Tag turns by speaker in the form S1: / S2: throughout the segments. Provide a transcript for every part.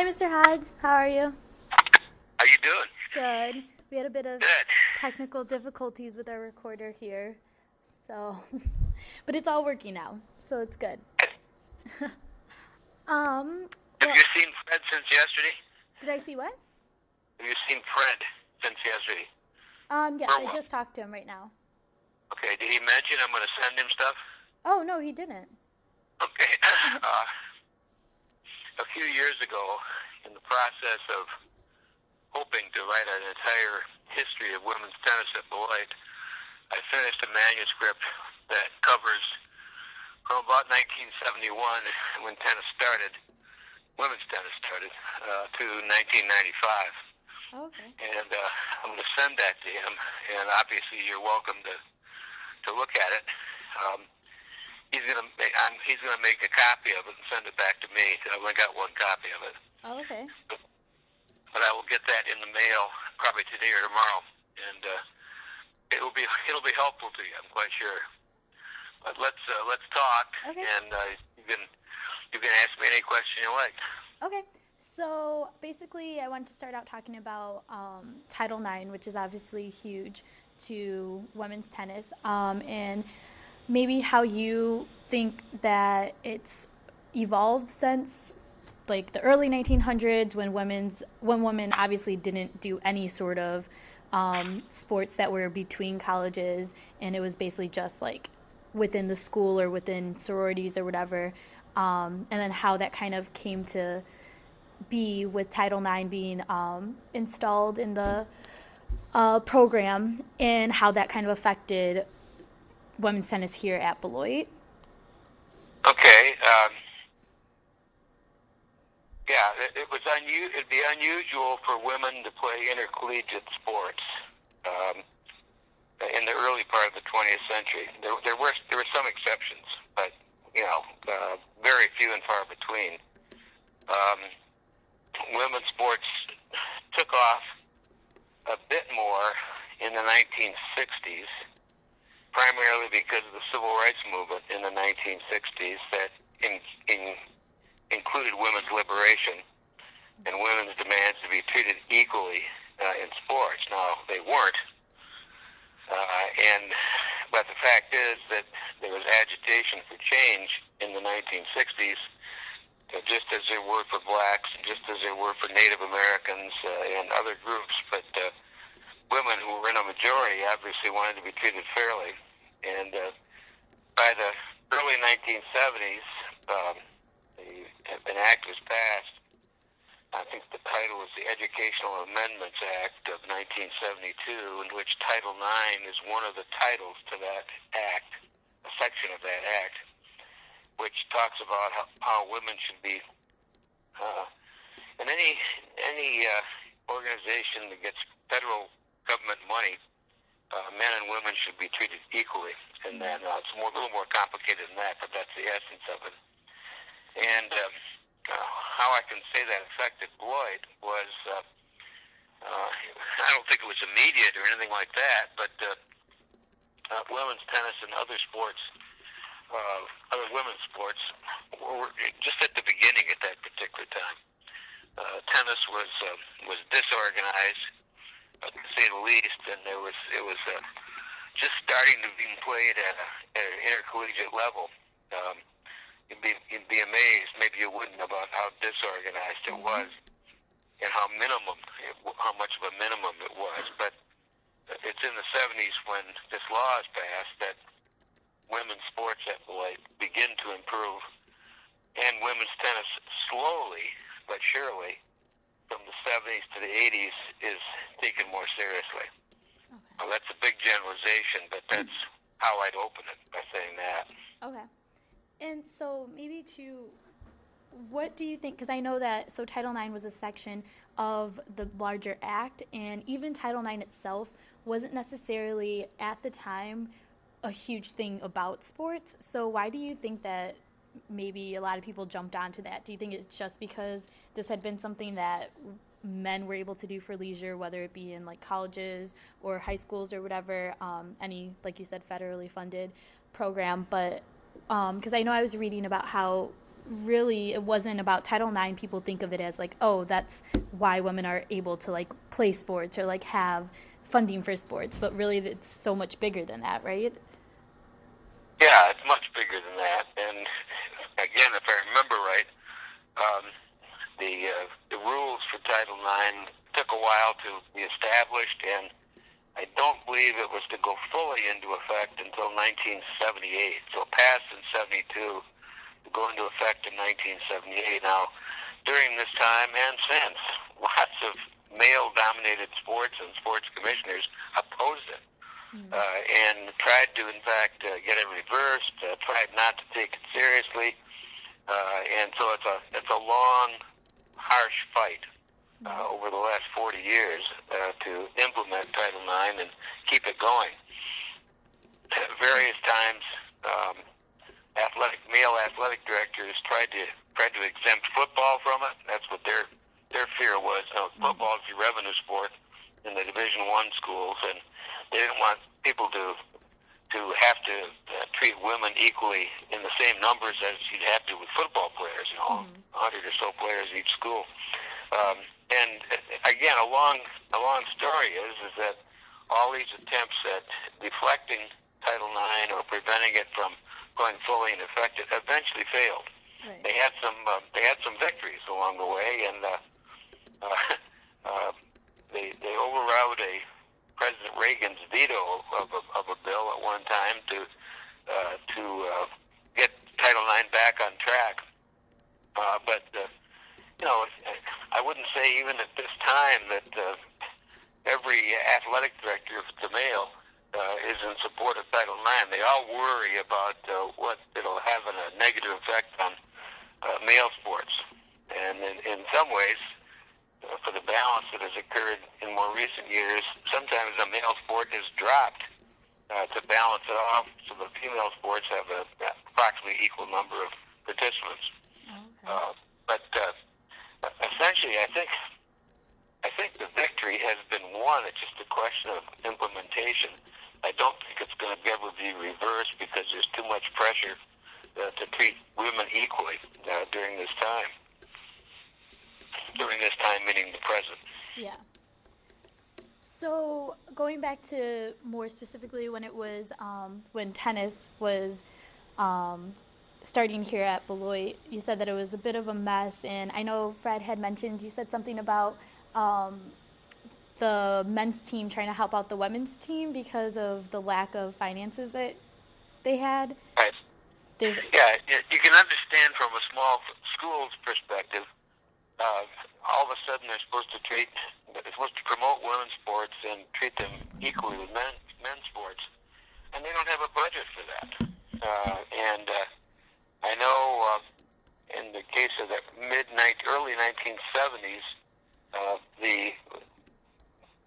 S1: Hi, Mr. Hodge. How are you?
S2: How you doing?
S1: Good. We had a bit of
S2: Good.
S1: technical difficulties with our recorder here, so, but it's all working now, so it's good. Um,
S2: Have
S1: well,
S2: you seen Fred since yesterday?
S1: did I see what?
S2: Have you seen Fred since yesterday?
S1: Yes,
S2: Or
S1: I
S2: what?
S1: just talked to him right now.
S2: Okay, did he mention I'm going to send him stuff?
S1: Oh, no, he didn't.
S2: Okay. A few years ago, in the process of hoping to write an entire history of women's tennis at Beloit, I finished a manuscript that covers from about 1971, when tennis started, women's tennis started, to 1995.
S1: Okay.
S2: And I'm going to send that to him, and obviously you're welcome to look at it. He's going to make a copy of it and send it back to me. I've only got one copy of it,
S1: Oh, okay.
S2: but I will get that in the mail probably today or tomorrow, and it'll be helpful to you, I'm quite sure. But let's talk,
S1: Okay.
S2: and you can ask me any question you like.
S1: Okay. So basically, I wanted to start out talking about Title IX, which is obviously huge to women's tennis, and maybe how you think that it's evolved since like the early 1900s when women obviously didn't do any sort of sports that were between colleges, and it was basically just like within the school or within sororities or whatever, and then how that kind of came to be with Title IX being installed in the program, and how that kind of affected women's tennis here at Beloit.
S2: Okay. Yeah, it'd be unusual for women to play intercollegiate sports in the early part of the 20th century. There were some exceptions, but very few and far between. Women's sports took off a bit more in the 1960s, primarily because of the civil rights movement in the 1960s that included women's liberation and women's demands to be treated equally in sports. Now, they weren't, but the fact is that there was agitation for change in the 1960s, just as there were for blacks, just as there were for Native Americans and other groups. But women who were in a majority obviously wanted to be treated fairly. And by the early 1970s, an act was passed. I think the title was the Educational Amendments Act of 1972, in which Title IX is one of the titles to that act, a section of that act, which talks about how women should be, and any organization that gets federal government money, men and women should be treated equally. And then it's a little more complicated than that, but that's the essence of it. And how I can say that affected Beloit was, I don't think it was immediate or anything like that, but women's tennis and other sports, other women's sports, were just at the beginning at that particular time. Tennis was disorganized, to say the least, and it was just starting to be played at an intercollegiate level. You'd be amazed, maybe you wouldn't, about how disorganized it was and how much of a minimum it was. But it's in the 70s when this law is passed that women's sports at Beloit begin to improve, and women's tennis slowly but surely from the 70s to the 80s is taken more seriously.
S1: Okay.
S2: Well, that's a big generalization, but that's how I'd open it, by saying that.
S1: Okay. And so maybe what do you think, because I know that, so Title IX was a section of the larger act, and even Title IX itself wasn't necessarily, at the time, a huge thing about sports. So why do you think that maybe a lot of people jumped onto that? Do you think it's just because this had been something that men were able to do for leisure, whether it be in like colleges or high schools or whatever, any, like you said, federally funded program? But because I know I was reading about how really it wasn't about Title IX. People think of it as like, oh, that's why women are able to like play sports or like have funding for sports, but really it's so much bigger than that, right?
S2: Yeah, it's much bigger than that. And again, if I remember right, the rules for Title IX took a while to be established, and I don't believe it was to go fully into effect until 1978. So it passed in 72, to go into effect in 1978. Now, during this time and since, lots of male-dominated sports and sports commissioners opposed it. And tried to, in fact, get it reversed, tried not to take it seriously. And so it's a long, harsh fight over the last 40 years to implement Title IX and keep it going. At various times, male athletic directors tried to exempt football from it. That's what their fear was. Football is the revenue sport in the Division I schools, and they didn't want people to have to treat women equally in the same numbers as you'd have to with football players, 100 or so players each school. And again, a long story is that all these attempts at deflecting Title IX or preventing it from going fully in effect eventually failed. Right. They had some victories along the way, and they overrode President Reagan's veto of a bill at one time to get Title IX back on track. But I wouldn't say even at this time that every athletic director, if it's a male, is in support of Title IX. They all worry about what it'll have a negative effect on male sports. And in some ways, for the balance that has occurred in more recent years, sometimes a male sport is dropped to balance it off, so the female sports have a approximately equal number of participants. Okay. But essentially, I think the victory has been won. It's just a question of implementation. I don't think it's going to ever be reversed because there's too much pressure to treat women equally during this time. During this time, meaning the present.
S1: Yeah. So going back to more specifically when it was when tennis was starting here at Beloit, you said that it was a bit of a mess, and I know Fred had mentioned, you said something about the men's team trying to help out the women's team because of the lack of finances that they had.
S2: Right. Yeah, you can understand from a small school's perspective. All of a sudden they're supposed to promote women's sports and treat them equally with men's sports, and they don't have a budget for that. And I know in the case of the early 1970s, the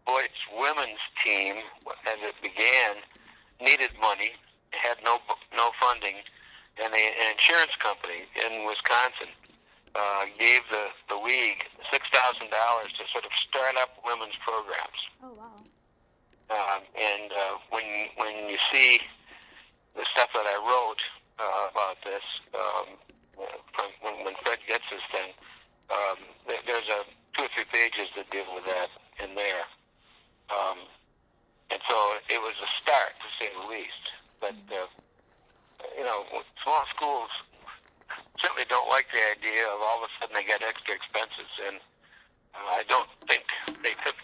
S2: Beloit's women's team, as it began, needed money, had no funding, and an insurance company in Wisconsin gave the league $6,000 to sort of start up women's programs.
S1: Oh, wow.
S2: And when you see the stuff that I wrote about this, when Fred gets this thing, there's 2 or 3 pages that deal with that in there. And so it was a start, to say the least. But, small schools certainly don't like the idea of all of a sudden they got extra expenses, and I don't think they took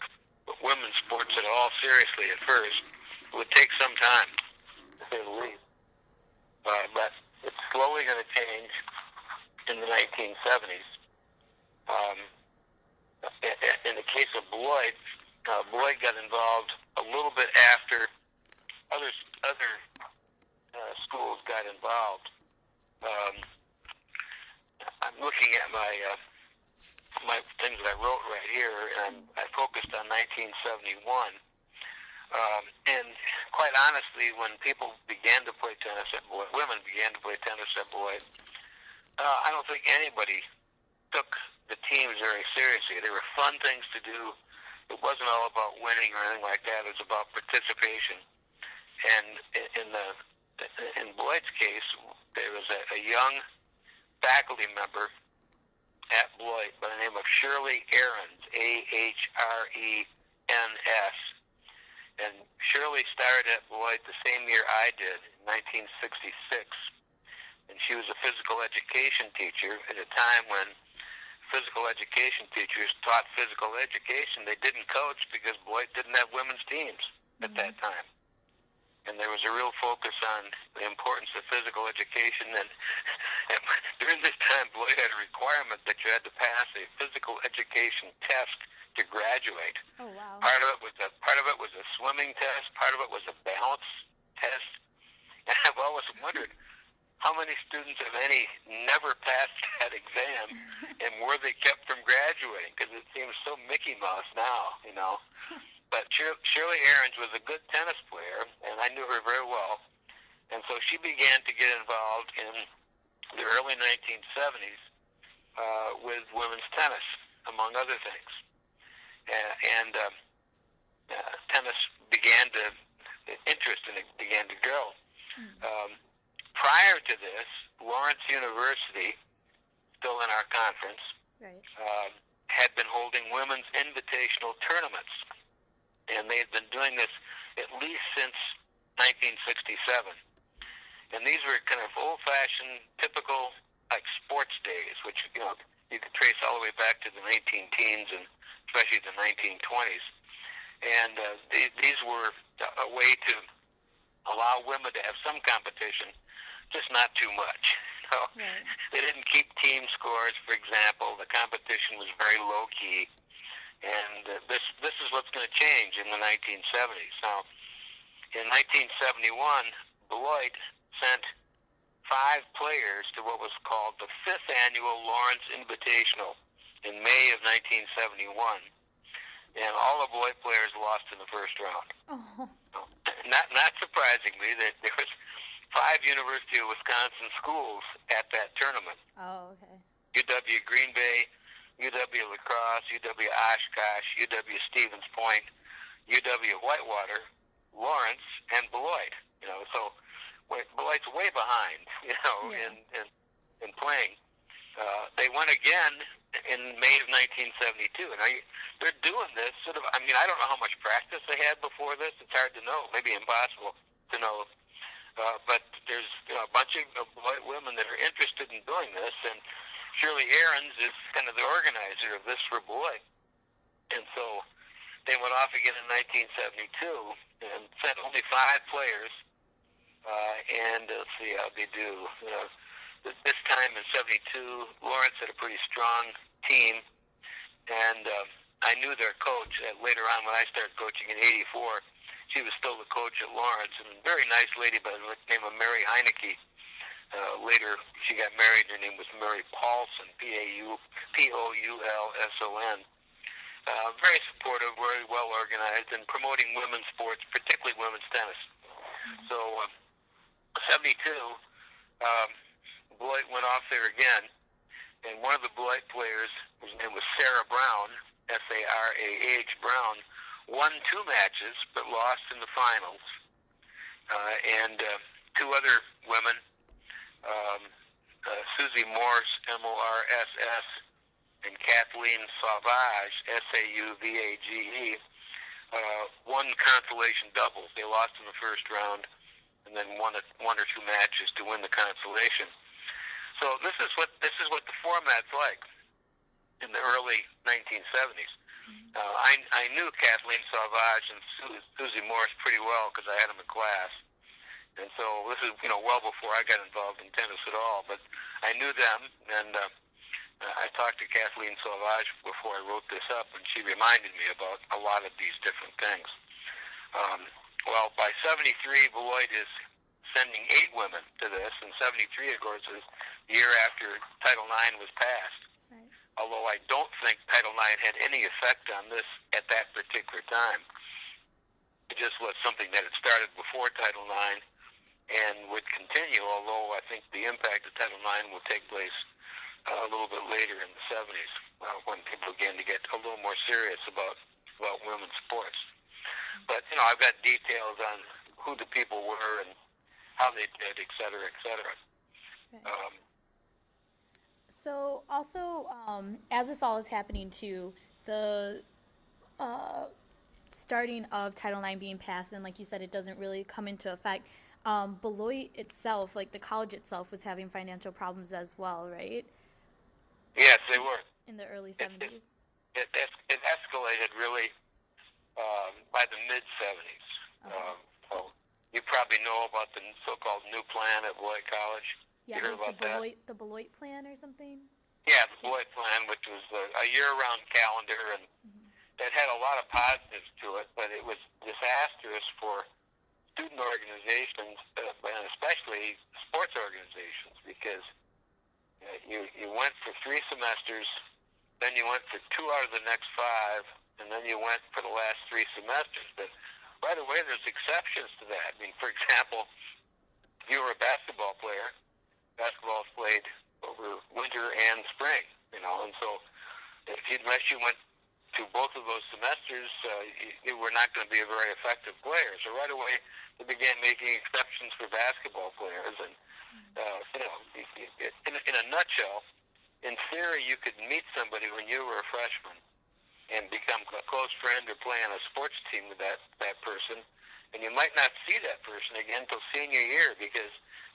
S2: women's sports at all seriously at first. It would take some time, to say the least. But it's slowly going to change in the 1970s. In the case of Beloit, Beloit got involved a little bit after other schools got involved. I'm looking at my things that I wrote right here, and I focused on 1971. And quite honestly, when people began to play tennis at Beloit, women began to play tennis at Beloit, I don't think anybody took the teams very seriously. They were fun things to do. It wasn't all about winning or anything like that. It was about participation. And in Beloit's case, there was a young faculty member at Beloit by the name of Shirley Ahrens, Ahrens. And Shirley started at Beloit the same year I did, in 1966. And she was a physical education teacher at a time when physical education teachers taught physical education. They didn't coach because Beloit didn't have women's teams at that time. And there was a real focus on the importance of physical education. And during this time, Beloit had a requirement that you had to pass a physical education test to graduate.
S1: Oh, wow.
S2: Part of it was a swimming test. Part of it was a balance test. And I've always wondered how many students, if any, never passed that exam, and were they kept from graduating? Because it seems so Mickey Mouse now, you know. But Shirley Ahrens was a good tennis player, and I knew her very well. And so she began to get involved in the early 1970s with women's tennis, among other things. And tennis interest in it began to grow. Prior to this, Lawrence University, still in our conference,
S1: right,
S2: had been holding women's invitational tournaments. And they had been doing this at least since 1967. And these were kind of old-fashioned, typical, like, sports days, which, you know, you could trace all the way back to the 19-teens and especially the 1920s. And these were a way to allow women to have some competition, just not too much. So
S1: right.
S2: They didn't keep team scores, for example. The competition was very low-key. And this is what's going to change in the 1970s. Now, in 1971, Beloit sent 5 players to what was called the 5th Annual Lawrence Invitational in May of 1971. And all the Beloit players lost in the first round.
S1: Oh.
S2: Not surprisingly, that there was 5 University of Wisconsin schools at that tournament.
S1: Oh, okay.
S2: UW Green Bay, UW La Crosse, UW Oshkosh, UW Stevens Point, UW Whitewater, Lawrence, and Beloit. You know, so Beloit's way behind. You know,
S1: yeah.
S2: in playing. They won again in May of 1972, and they're doing this sort of. I mean, I don't know how much practice they had before this. It's hard to know, maybe impossible to know. But there's a bunch of Beloit women that are interested in doing this, and Shirley Ahrens is kind of the organizer of this for Beloit. And so they went off again in 1972 and sent only 5 players. And let's see how they do. This time in 72, Lawrence had a pretty strong team. And I knew their coach later on when I started coaching in 84. She was still the coach at Lawrence, and a very nice lady by the name of Mary Heineke. Later, she got married. Her name was Mary Paulson, Paulson. Very supportive, very well organized, and promoting women's sports, particularly women's tennis. So, 72, Beloit went off there again, and one of the Beloit players, whose name was Sarah Brown, Sarah Brown, won 2 matches but lost in the finals. And 2 other women, Susie Morse, Morss, and Kathleen Sauvage, Sauvage, won consolation doubles. They lost in the first round, and then won 1 or 2 matches to win the consolation. So this is what the format's like in the early 1970s. I knew Kathleen Sauvage and Susie Morse pretty well because I had them in class. And so this is, well before I got involved in tennis at all. But I knew them, and I talked to Kathleen Sauvage before I wrote this up, and she reminded me about a lot of these different things. Well, by 73, Beloit is sending 8 women to this, and 73, of course, is the year after Title IX was passed.
S1: Right.
S2: Although I don't think Title IX had any effect on this at that particular time. It just was something that had started before Title IX and would continue, although I think the impact of Title IX will take place a little bit later in the 70s when people began to get a little more serious about women's sports. But, I've got details on who the people were and how they did, et cetera, et cetera.
S1: Okay. So also, as this all is happening too, the uh, starting of Title IX being passed, and like you said, it doesn't really come into effect. Beloit itself, like the college itself, was having financial problems as well, right?
S2: Yes, they were.
S1: In the early
S2: It,
S1: 70s.
S2: it escalated really by the mid 70s.
S1: Okay.
S2: So you probably know about the so-called new plan at Beloit College.
S1: Yeah,
S2: You heard
S1: like
S2: about that?
S1: the Beloit plan or something?
S2: Yeah, the Beloit plan, which was a year-round calendar, and that had a lot of positives to it, but it was disastrous for student organizations, and especially sports organizations, because you went for 3 semesters, then you went for 2 out of the next 5, and then you went for the last 3 semesters. But right away, there's exceptions to that. I mean, for example, if you were a basketball player, basketball is played over winter and spring, and so unless you went to both of those semesters, you were not going to be a very effective player. So right away, they began making exceptions for basketball players, and in a nutshell, in theory, you could meet somebody when you were a freshman and become a close friend or play on a sports team with that person, and you might not see that person again until senior year, because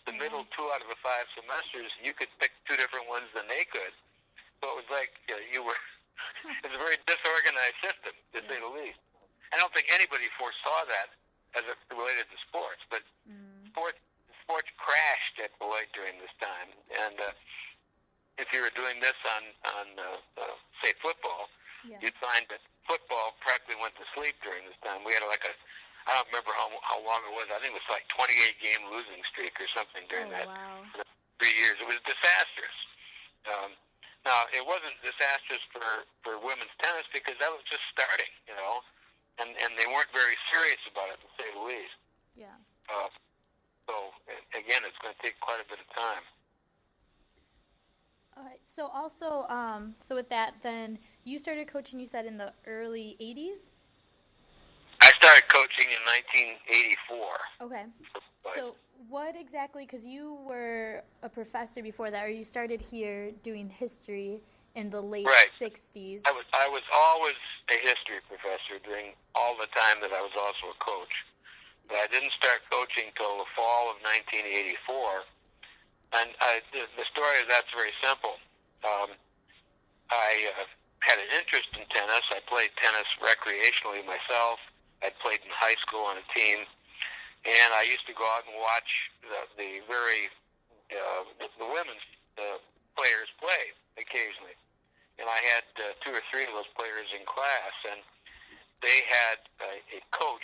S2: the middle 2 out of the 5 semesters, you could pick 2 different ones than they could. So it was like you were. It's a very disorganized system, to say the least. I don't think anybody foresaw that as it related to sports, but sports crashed at Beloit during this time. And if you were doing this on say, football, you'd find that football practically went to sleep during this time. We had I don't remember how long it was. I think it was like 28-game losing streak or something during that 3 years. It was disastrous. Now, it wasn't disastrous for women's tennis because that was just starting, and they weren't very serious about it, to say the least.
S1: Yeah.
S2: So, again, it's going to take quite a bit of time.
S1: All right. So also, so with that, then you started coaching, you said, in the early 80s?
S2: I started coaching in 1984.
S1: Okay. So what exactly, because you were a professor before that, or you started here doing history in the late 60s.
S2: I was always a history professor during all the time that I was also a coach. But I didn't start coaching till the fall of 1984. And the story of that's very simple. I had an interest in tennis. I played tennis recreationally myself. I played in high school on a team. And I used to go out and watch the women's players play occasionally. And I had 2 or 3 of those players in class, and they had a coach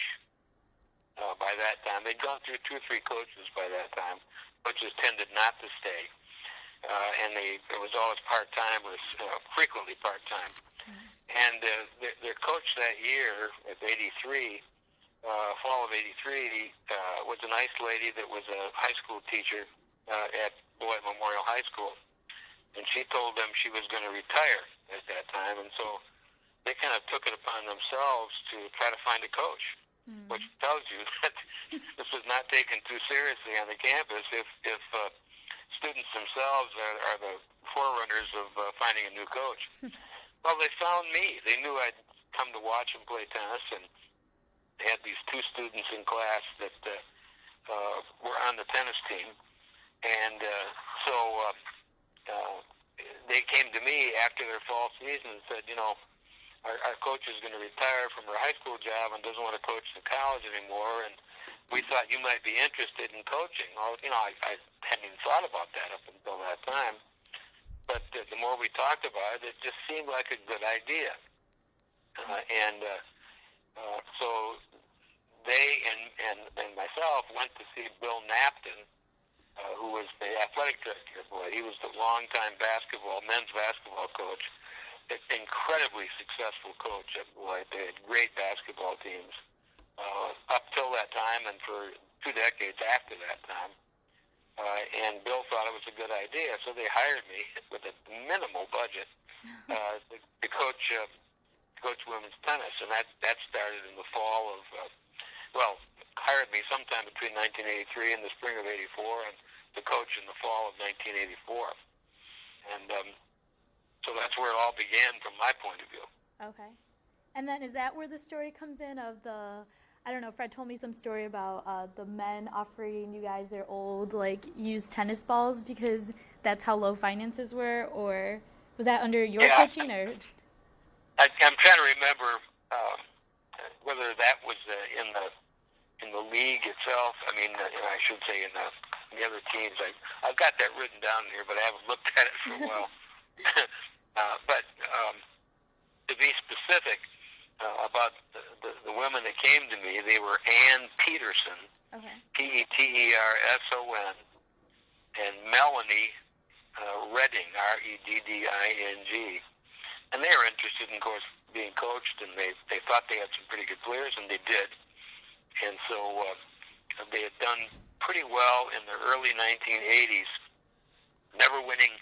S2: by that time. They'd gone through 2 or 3 coaches by that time. Coaches tended not to stay, and it was always part-time, or frequently part-time. And their coach that year, at 83, fall of 83, was a nice lady that was a high school teacher at Beloit Memorial High School. And she told them she was going to retire at that time. And so they kind of took it upon themselves to try to find a coach, which tells you that this was not taken too seriously on the campus if students themselves are the forerunners of finding a new coach. Well, they found me. They knew I'd come to watch them play tennis, and they had these 2 students in class that were on the tennis team. And so they came to me after their fall season and said, our coach is going to retire from her high school job and doesn't want to coach the college anymore, and we thought you might be interested in coaching. Well, I hadn't even thought about that up until that time. But the more we talked about it, it just seemed like a good idea. So they and myself went to see Bill Napton, who was the athletic director at Beloit. He was the longtime men's basketball coach, an incredibly successful coach at Beloit. They had great basketball teams up till that time and for 2 decades after that time. And Bill thought it was a good idea, so they hired me with a minimal budget to coach women's tennis, and that started in the fall of hired me sometime between 1983 and the spring of '84, and to coach in the fall of 1984. And so that's where it all began from my point of view.
S1: Okay. And then is that where the story comes in of the, I don't know, Fred told me some story about the men offering you guys their old, like, used tennis balls because that's how low finances were, or was that under your coaching, or?
S2: I'm trying to remember whether that was in the league itself. I mean, I should say in the other teams. I've got that written down here, but I haven't looked at it for a while. But to be specific about the women that came to me, they were Ann Peterson, Peterson, and Melanie Redding, Redding. And they were interested in, of course, being coached, and they thought they had some pretty good players, and they did. And so they had done pretty well in the early 1980s, never winning.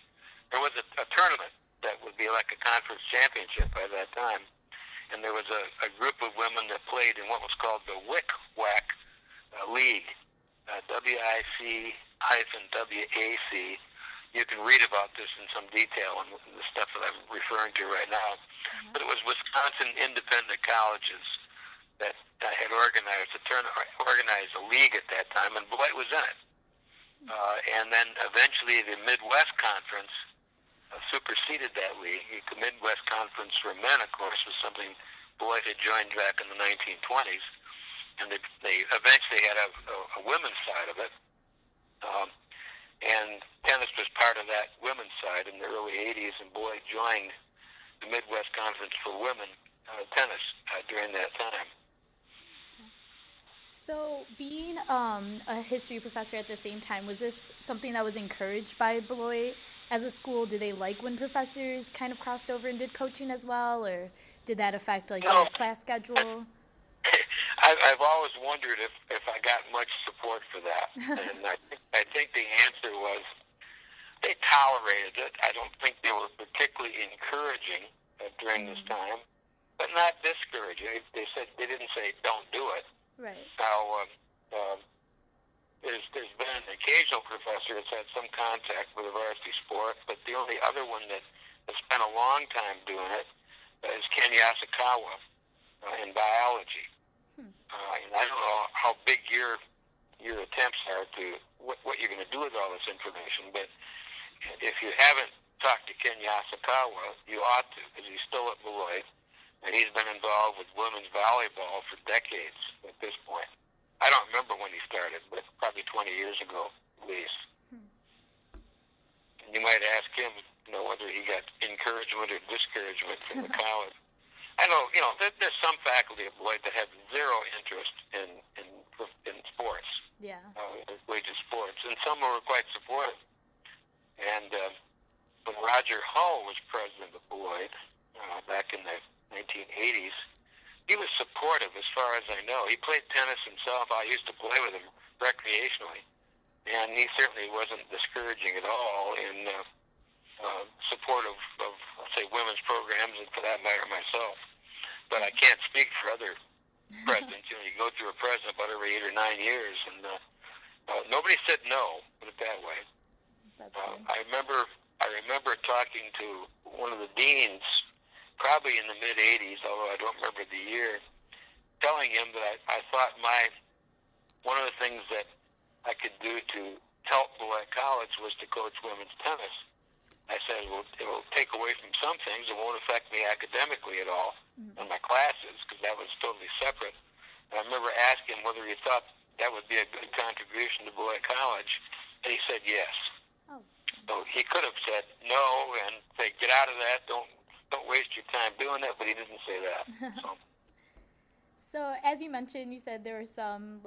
S2: There was a tournament that would be like a conference championship by that time, and there was a group of women that played in what was called the Wick-Wack League, WIC-WAC. You can read about this in some detail in the stuff that I'm referring to right now. Mm-hmm. But it was Wisconsin independent colleges that had organized a league at that time, and Beloit was in it. And then eventually the Midwest Conference superseded that league. The Midwest Conference for men, of course, was something Beloit had joined back in the 1920s, and they eventually had a women's side of it. And tennis was part of that women's side in the early 80s, and Beloit joined the Midwest Conference for women tennis during that time.
S1: So being a history professor at the same time, was this something that was encouraged by Beloit as a school? Did they like when professors kind of crossed over and did coaching as well, or did that affect your class schedule?
S2: I've always wondered if I got much support for that, and I think the answer was they tolerated it. I don't think they were particularly encouraging during this time, but not discouraging. They didn't say don't do it.
S1: Right.
S2: Now, there's been an occasional professor that's had some contact with a varsity sport, but the only other one that has spent a long time doing it is Ken Yasukawa in biology. And I don't know how big your attempts are to what you're going to do with all this information, but if you haven't talked to Ken Yasukawa, you ought to, because he's still at Beloit, and he's been involved with women's volleyball for decades at this point. I don't remember when he started, but probably 20 years ago at least. And you might ask him, whether he got encouragement or discouragement from the college. I know, there's some faculty at Beloit that have zero interest in sports, collegiate sports, and some were quite supportive. And when Roger Hull was president of Beloit back in the 1980s, he was supportive as far as I know. He played tennis himself. I used to play with him recreationally, and he certainly wasn't discouraging at all in support of, let's say, women's programs, and for that matter, myself. But I can't speak for other presidents. You go through a president about every 8 or 9 years, and nobody said no, put it that way. I remember talking to one of the deans, probably in the mid-'80s, although I don't remember the year, telling him that I thought one of the things that I could do to help Beloit College was to coach women's tennis. I said, well, it will take away from some things. It won't affect me academically at all in my classes, because that was totally separate. And I remember asking him whether he thought that would be a good contribution to Beloit College, and he said yes. Oh. So he could have said no and say, get out of that, don't waste your time doing that, but he didn't say that.
S1: So as you mentioned, you said there were some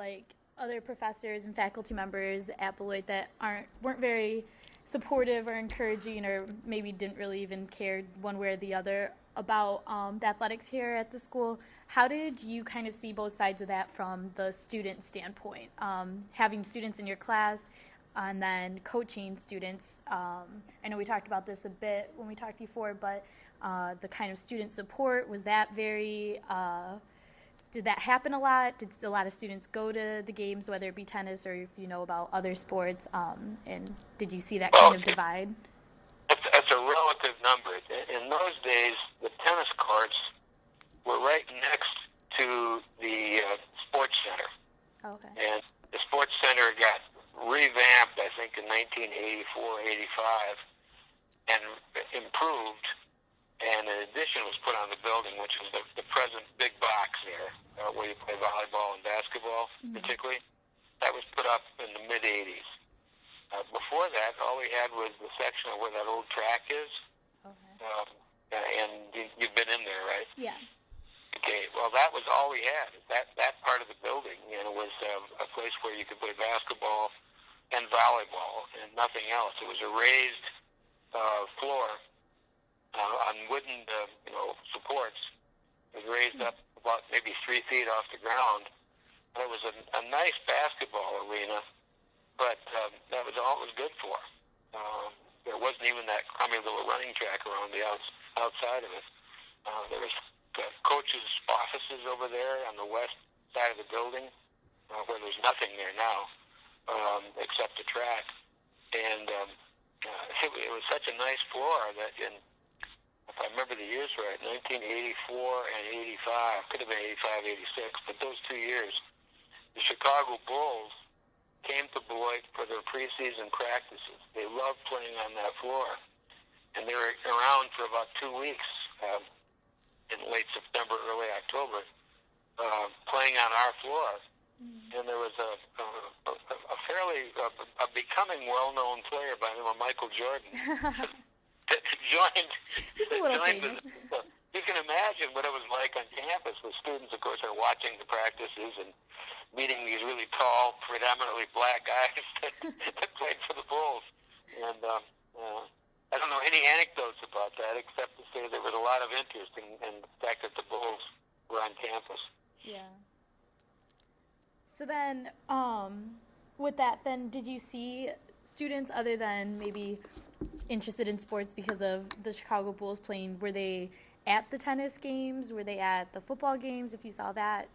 S1: other professors and faculty members at Beloit that weren't very supportive or encouraging, or maybe didn't really even care one way or the other about the athletics here at the school. How did you kind of see both sides of that from the student standpoint? Having students in your class and then coaching students. I know we talked about this a bit when we talked before, but the kind of student support, was that very, did that happen a lot? Did a lot of students go to the games, whether it be tennis or if you know about other sports? And did you see that kind of divide?
S2: That's a a relative number. In those days, the tennis courts were right next to the sports center.
S1: Okay.
S2: And the sports center got revamped, I think, in 1984, 85, and improved. And an addition was put on the building, which is the present big box there, where you play volleyball and basketball, particularly. That was put up in the mid-'80s. Before that, all we had was the section of where that old track is. Okay. And you've been in there, right?
S1: Yeah.
S2: Okay. Well, that was all we had. That part of the building, and it was a place where you could play basketball and volleyball and nothing else. It was a raised floor on wooden, supports. It was raised up about maybe 3 feet off the ground. And it was a nice basketball arena, but that was all it was good for. There wasn't even that crummy little running track around the outside of it. There was coaches' offices over there on the west side of the building, where there's nothing there now except the track. And it was such a nice floor that if I remember the years right, 1984 and 85, could have been 85, 86, but those 2 years, the Chicago Bulls came to Beloit for their preseason practices. They loved playing on that floor. And they were around for about 2 weeks in late September, early October, playing on our floor. And there was a fairly becoming well-known player by the name of Michael Jordan that joined.
S1: He's a little famous.
S2: You can imagine what it was like on campus. The students, of course, are watching the practices and meeting these really tall, predominantly black guys that played for the Bulls. And I don't know any anecdotes about that except to say there was a lot of interest in the fact that the Bulls were on campus.
S1: Yeah. So then, with that, then did you see students other than maybe interested in sports because of the Chicago Bulls playing? Were they at the tennis games? Were they at the football games, if you saw that?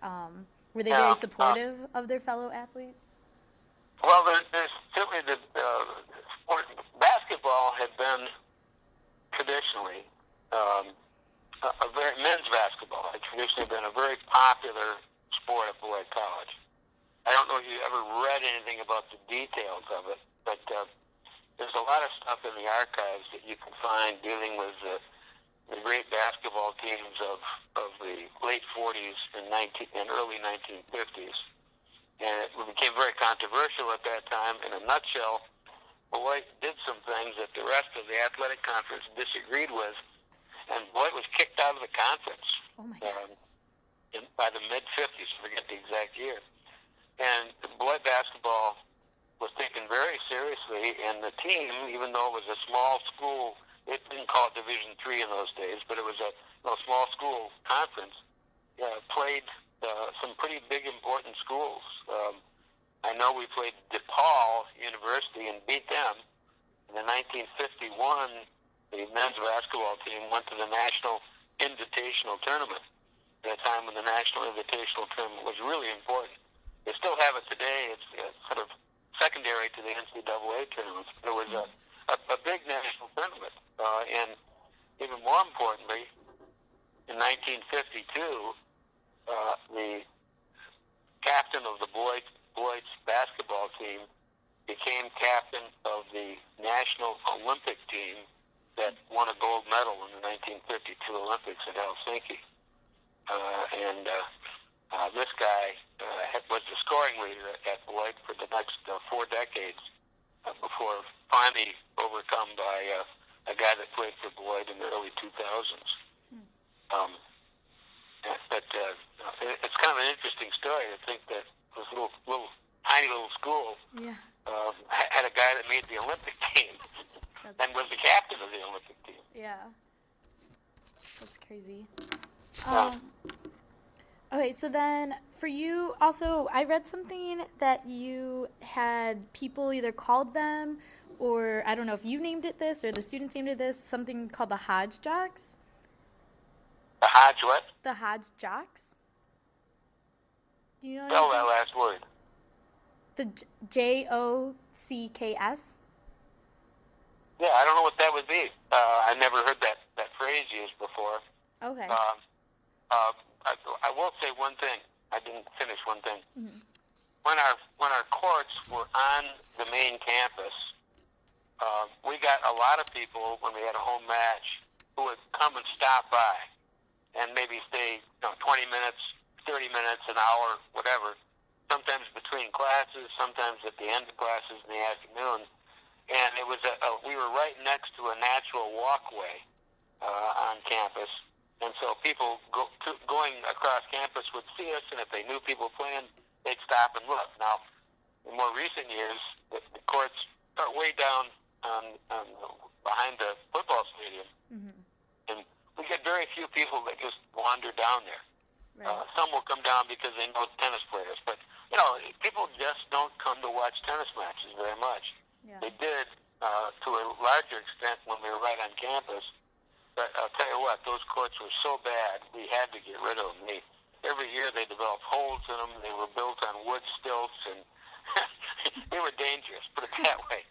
S1: Were they very supportive of their fellow athletes?
S2: Well, there's certainly the sport. Basketball had been traditionally men's basketball had traditionally been a very popular sport at Beloit College. I don't know if you ever read anything about the details of it, but there's a lot of stuff in the archives that you can find dealing with the great basketball teams of the late 40s and early 1950s. And it became very controversial at that time. In a nutshell, Beloit did some things that the rest of the athletic conference disagreed with, and Beloit was kicked out of the conference by the mid-50s, I forget the exact year. And Beloit basketball was taken very seriously, and the team, even though it was a small school, it didn't call it Division III in those days, but it was a small school conference, played some pretty big, important schools. I know we played DePaul University and beat them. In 1951, the men's basketball team went to the National Invitational Tournament, at a time when the National Invitational Tournament was really important. They still have it today. It's sort of secondary to the NCAA tournaments. But it was a big national tournament. And even more importantly, in 1952, the captain of the Beloit's basketball team became captain of the National Olympic team that won a gold medal in the 1952 Olympics in Helsinki. This guy was the scoring leader at Beloit for the next 4 decades before finally overcome by a guy that played for Beloit in the early 2000s. But it's kind of an interesting story to think that this tiny little school had a guy that made the Olympic team and was the captain of the Olympic team.
S1: Yeah. That's crazy. Okay, so then for you, also, I read something that you had people either called them, or I don't know if you named it this or the students named it this, something called the Hodge Jocks.
S2: The Hodge what?
S1: The Hodge Jocks. Do you know?
S2: Spell that last word.
S1: The Jocks.
S2: Yeah, I don't know what that would be. I never heard that phrase used before.
S1: Okay.
S2: I will say one thing. I didn't finish one thing.
S1: Mm-hmm.
S2: When our courts were on the main campus, we got a lot of people when we had a home match who would come and stop by and maybe stay 20 minutes, 30 minutes, an hour, whatever, sometimes between classes, sometimes at the end of classes in the afternoon. And it was we were right next to a natural walkway on campus. And so people going across campus would see us, and if they knew people playing, they'd stop and look. Now, in more recent years, the courts are way down behind the football stadium. Mm-hmm. And we get very few people that just wander down there. Right. Some will come down because they know tennis players, but people just don't come to watch tennis matches very much. Yeah. They did to a larger extent when we were right on campus, but I'll tell you what, those courts were so bad, we had to get rid of them. Every year they developed holes in them. They were built on wood stilts, and they were dangerous, put it that way.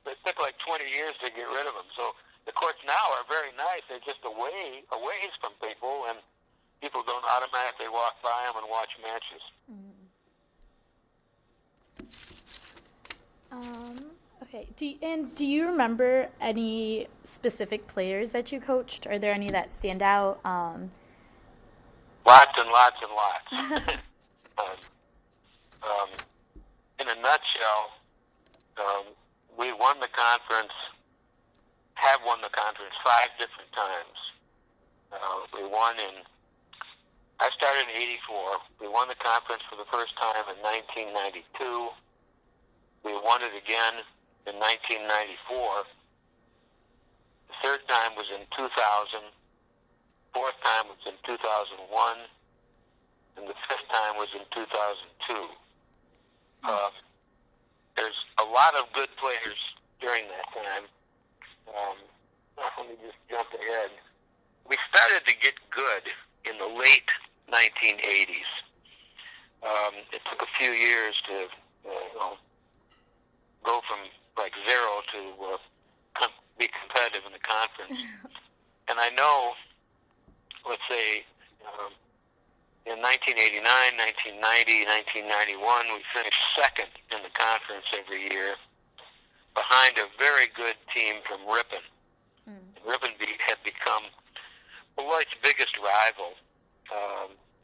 S2: It took like 20 years to get rid of them. So the courts now are very nice. They're just a ways from people, and people don't automatically walk by them and watch matches.
S1: Okay. Do you remember any specific players that you coached? Are there any that stand out?
S2: Lots and lots and lots. In a nutshell, we won the conference, have won the conference 5 different times. I started in 84. We won the conference for the first time in 1992. We won it again in 1994. The third time was in 2000. Fourth time was in 2001. And the fifth time was in 2002. There's a lot of good players during that time. Let me just jump ahead. We started to get good in the late 1980s. It took a few years to go from like zero to be competitive in the conference. And I know, let's say, in 1989, 1990, 1991, we finished second in the conference every year behind a very good team from Ripon. Ripon had become Beloit's biggest rival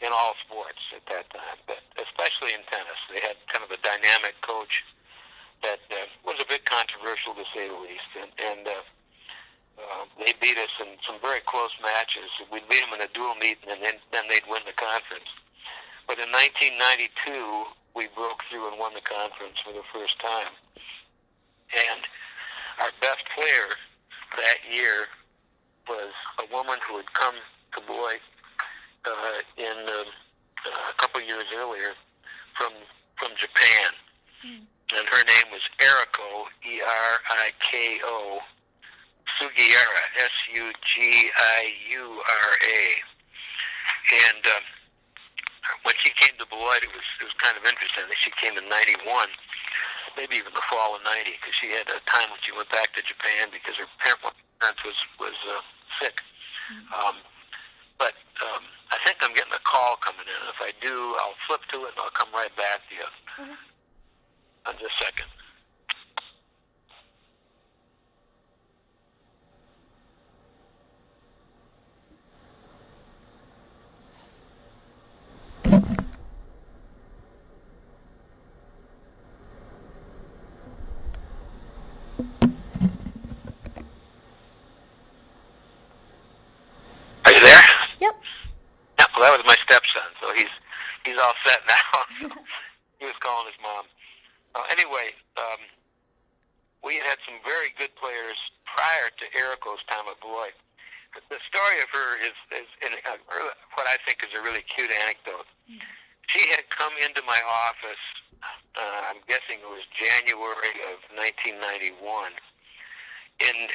S2: in all sports at that time, but especially in tennis. They had kind of a dynamic coach that was a bit controversial, to say the least, and they beat us in some very close matches. We'd beat them in a dual meet, and then they'd win the conference. But in 1992, we broke through and won the conference for the first time. And our best player that year was a woman who had come to Beloit in a couple years earlier from Japan. And her name was Eriko, Eriko, Sugiura, Sugiura. And when she came to Beloit, it was kind of interesting that she came in 91, maybe even the fall of 90, because she had a time when she went back to Japan because her parent was sick. But I think I'm getting a call coming in. If I do, I'll flip to it and I'll come right back to you. In just a second. Are you there?
S1: Yep.
S2: Yeah, well, that was my stepson, so he's all set now. He was calling his mom. Anyway, we had some very good players prior to Eriko's time at Beloit. The story of her is what I think is a really cute anecdote. She had come into my office, I'm guessing it was January of 1991, and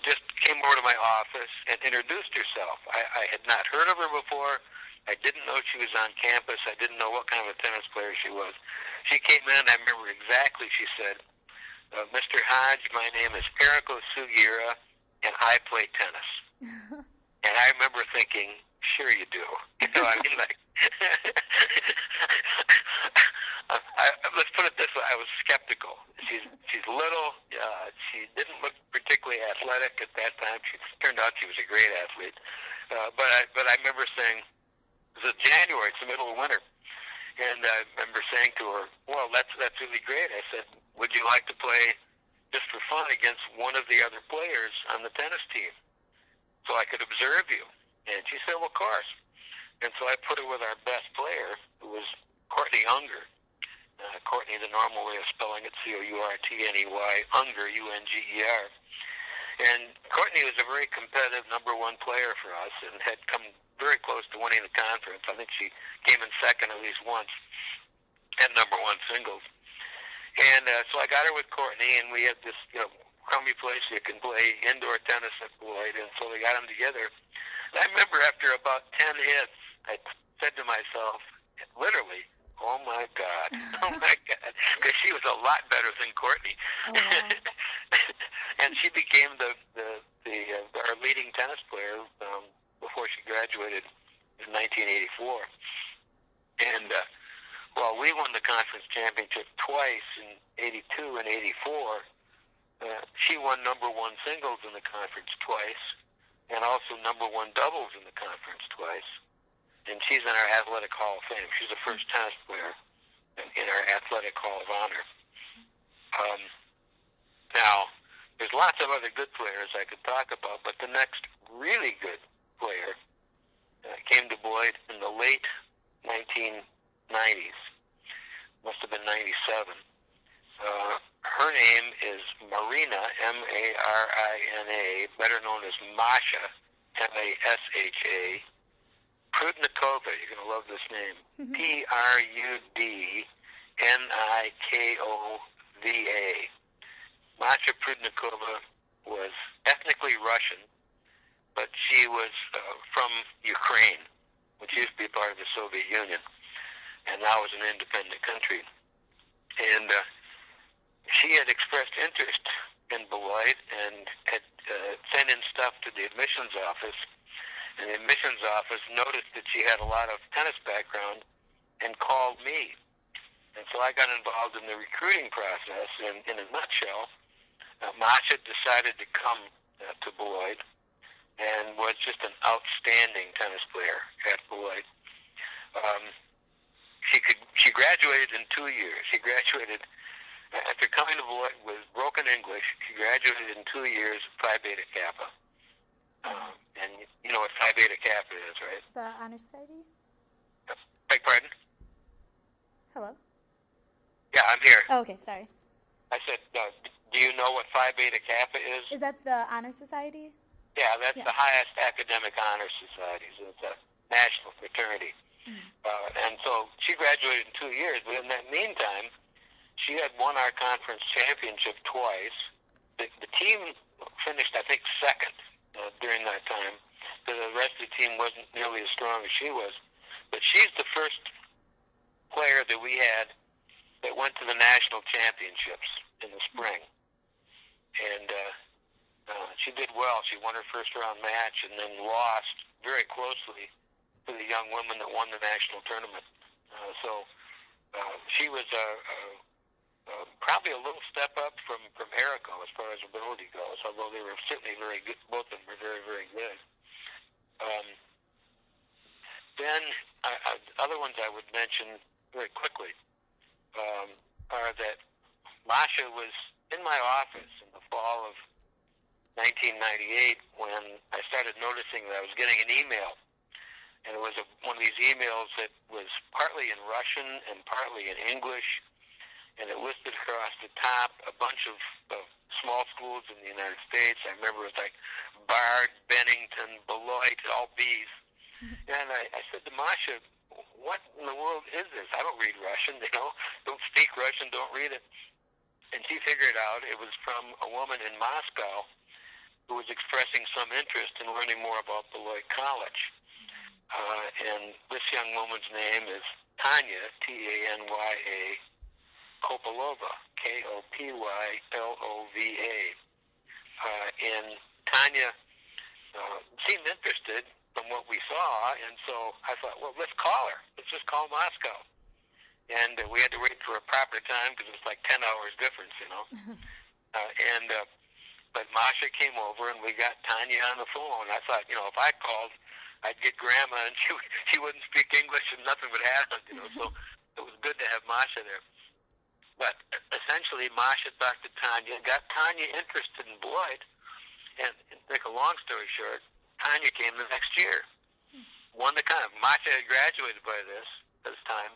S2: just came over to my office and introduced herself. I had not heard of her before. I didn't know she was on campus. I didn't know what kind of a tennis player she was. She came in, I remember exactly, she said, Mr. Hodge, my name is Eriko Sugiura, and I play tennis. And I remember thinking, sure you do. You know, I mean, like, let's put it this way: I was skeptical. She's little. She didn't look particularly athletic at that time. She turned out she was a great athlete. But I remember saying, it was January. It's the middle of winter. And I remember saying to her, well, that's really great. I said, would you like to play just for fun against one of the other players on the tennis team so I could observe you? And she said, well, of course. And so I put her with our best player, who was Courtney Unger. Courtney, the normal way of spelling it, Courtney, Unger, Unger. And Courtney was a very competitive number one player for us and had come very close to winning the conference. I think she came in second at least once at number one singles. And so I got her with Courtney, and we had this crummy place you can play indoor tennis at Beloit, and so we got them together. And I remember after about 10 hits, I said to myself, literally, oh my God, because she was a lot better than Courtney. Oh, wow. And she became our leading tennis player before she graduated in 1984. And while we won the conference championship twice in 82 and 84, she won number one singles in the conference twice, and also number one doubles in the conference twice. And she's in our Athletic Hall of Fame. She's the first tennis player in our Athletic Hall of Honor. Now, there's lots of other good players I could talk about, but the next really good player came to Beloit in the late 1990s. Must have been 97. Her name is Marina, M-A-R-I-N-A, better known as Masha, M-A-S-H-A, Prudnikova. You're going to love this name. P-R-U-D-N-I-K-O-V-A. Masha Prudnikova was ethnically Russian, but she was from Ukraine, which used to be part of the Soviet Union, and now is an independent country. And she had expressed interest in Beloit and had sent in stuff to the admissions office. And the admissions office noticed that she had a lot of tennis background and called me. And so I got involved in the recruiting process. And in a nutshell, Masha decided to come to Beloit and was just an outstanding tennis player at Beloit. She graduated in 2 years. She graduated, after coming to Beloit with broken English, she graduated in 2 years, Phi Beta Kappa. And you know what Phi Beta Kappa is, right?
S1: The Honor Society?
S2: Beg pardon?
S1: Hello?
S2: Yeah, I'm here.
S1: Oh, okay, sorry.
S2: I said, do you know what Phi Beta Kappa is?
S1: Is that the Honor Society?
S2: Yeah, that's the highest academic honor society. So it's a national fraternity. And so she graduated in 2 years, but in that meantime, she had won our conference championship twice. The team finished, I think, second during that time. The rest of the team wasn't nearly as strong as she was. But she's the first player that we had that went to the national championships in the spring. And she did well. She won her first round match and then lost very closely to the young woman that won the national tournament. So she was probably a little step up from Eriko as far as ability goes, although they were certainly very good. Both of them were very, very good. Then other ones I would mention very quickly are that Masha was in my office in the fall of 1998 when I started noticing that I was getting an email. And it was one of these emails that was partly in Russian and partly in English, and it listed across the top a bunch of small schools in the United States. I remember it was like Bard, Bennington, Beloit, all B's. And I said to Masha, what in the world is this? I don't read Russian, don't speak Russian, don't read it. And she figured out it was from a woman in Moscow who was expressing some interest in learning more about Beloit College. And this young woman's name is Tanya, Tanya, Kopylova, Kopylova. And Tanya seemed interested from what we saw, and so I thought, well, let's call her. Let's just call Moscow. And we had to wait for a proper time because it's like 10 hours difference, you know. But Masha came over, and we got Tanya on the phone. I thought, you know, if I called, I'd get Grandma, and she wouldn't speak English, and nothing would happen, you know. So it was good to have Masha there. But essentially, Masha talked to Tanya, got Tanya interested in Beloit, and to make a long story short, Tanya came the next year. Won the conference. Masha had graduated by this time,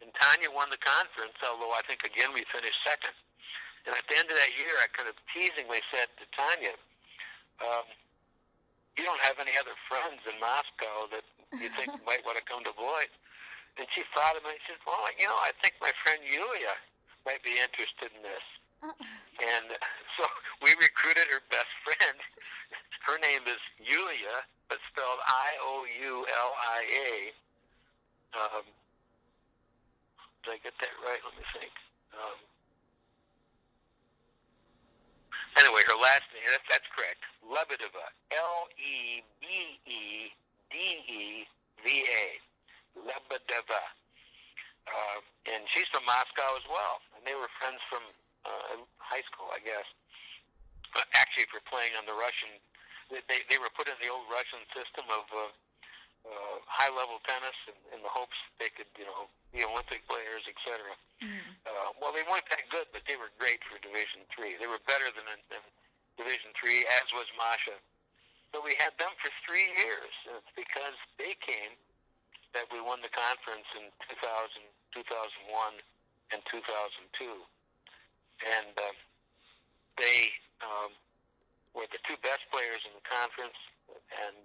S2: and Tanya won the conference, although I think, again, we finished second. And at the end of that year, I kind of teasingly said to Tanya, you don't have any other friends in Moscow that you think might want to come to Beloit? And she thought of me, and she said, well, you know, I think my friend Yulia might be interested in this. And so we recruited her best friend. Her name is Yulia, but spelled Ioula. Did I get that right? Let me think. Anyway, her last name, that's correct. Lebedeva. Lebedeva. Lebedeva. And she's from Moscow as well. And they were friends from high school, I guess. Actually, for playing on the Russian, they were put in the old Russian system of high-level tennis in the hopes they could, you know, be Olympic players, etc. Well, they weren't that good, but they were great for Division III. They were better than Division III, as was Masha. So we had them for 3 years. And it's because they came that we won the conference in 2000, 2001, and 2002. And they were the two best players in the conference, and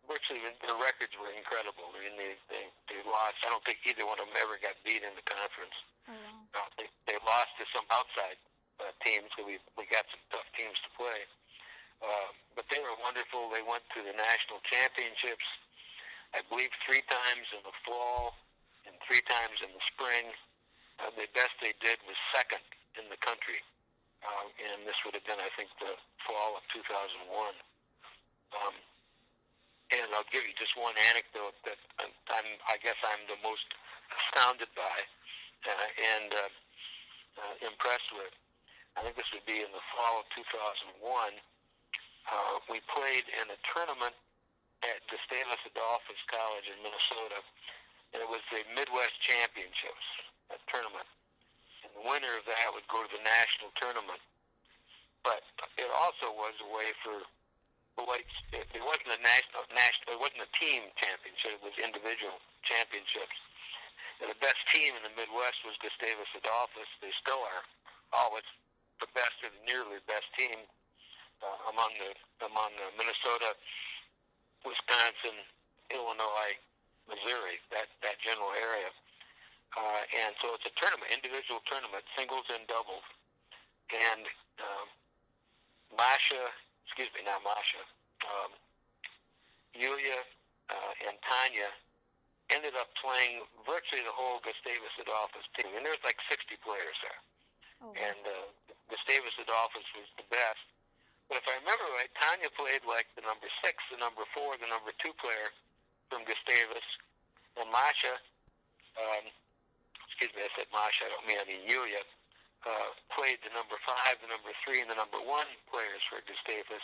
S2: virtually their records were incredible. I mean, they lost. I don't think either one of them ever got beat in the conference.
S1: Oh, wow.
S2: They lost to some outside teams, so we got some tough teams to play. But they were wonderful. They went to the national championships, I believe 3 times in the fall and 3 times in the spring. The best they did was second in the country. And this would have been, I think, the fall of 2001. And I'll give you just one anecdote that I guess I'm the most astounded by and impressed with. I think this would be in the fall of 2001. We played in a tournament at Gustavus Adolphus College in Minnesota, and it was the Midwest Championships, that tournament. And the winner of that would go to the national tournament. But it also was a way for Beloit. It wasn't a national. It wasn't a team championship. It was individual championships. And the best team in the Midwest was Gustavus Adolphus. They still are. Oh, it's the best or nearly best team among the Minnesota, Wisconsin, Illinois, Missouri, that general area. And so it's a tournament, individual tournament, singles and doubles. And Yulia and Tanya ended up playing virtually the whole Gustavus Adolphus team. And there's like 60 players there.
S1: Oh, wow.
S2: And Gustavus Adolphus was the best. But if I remember right, Tanya played like the number 6, the number 4, the number 2 player from Gustavus. And Masha, I said Masha, I don't mean Yulia, played the number 5, the number 3, and the number 1 players for Gustavus.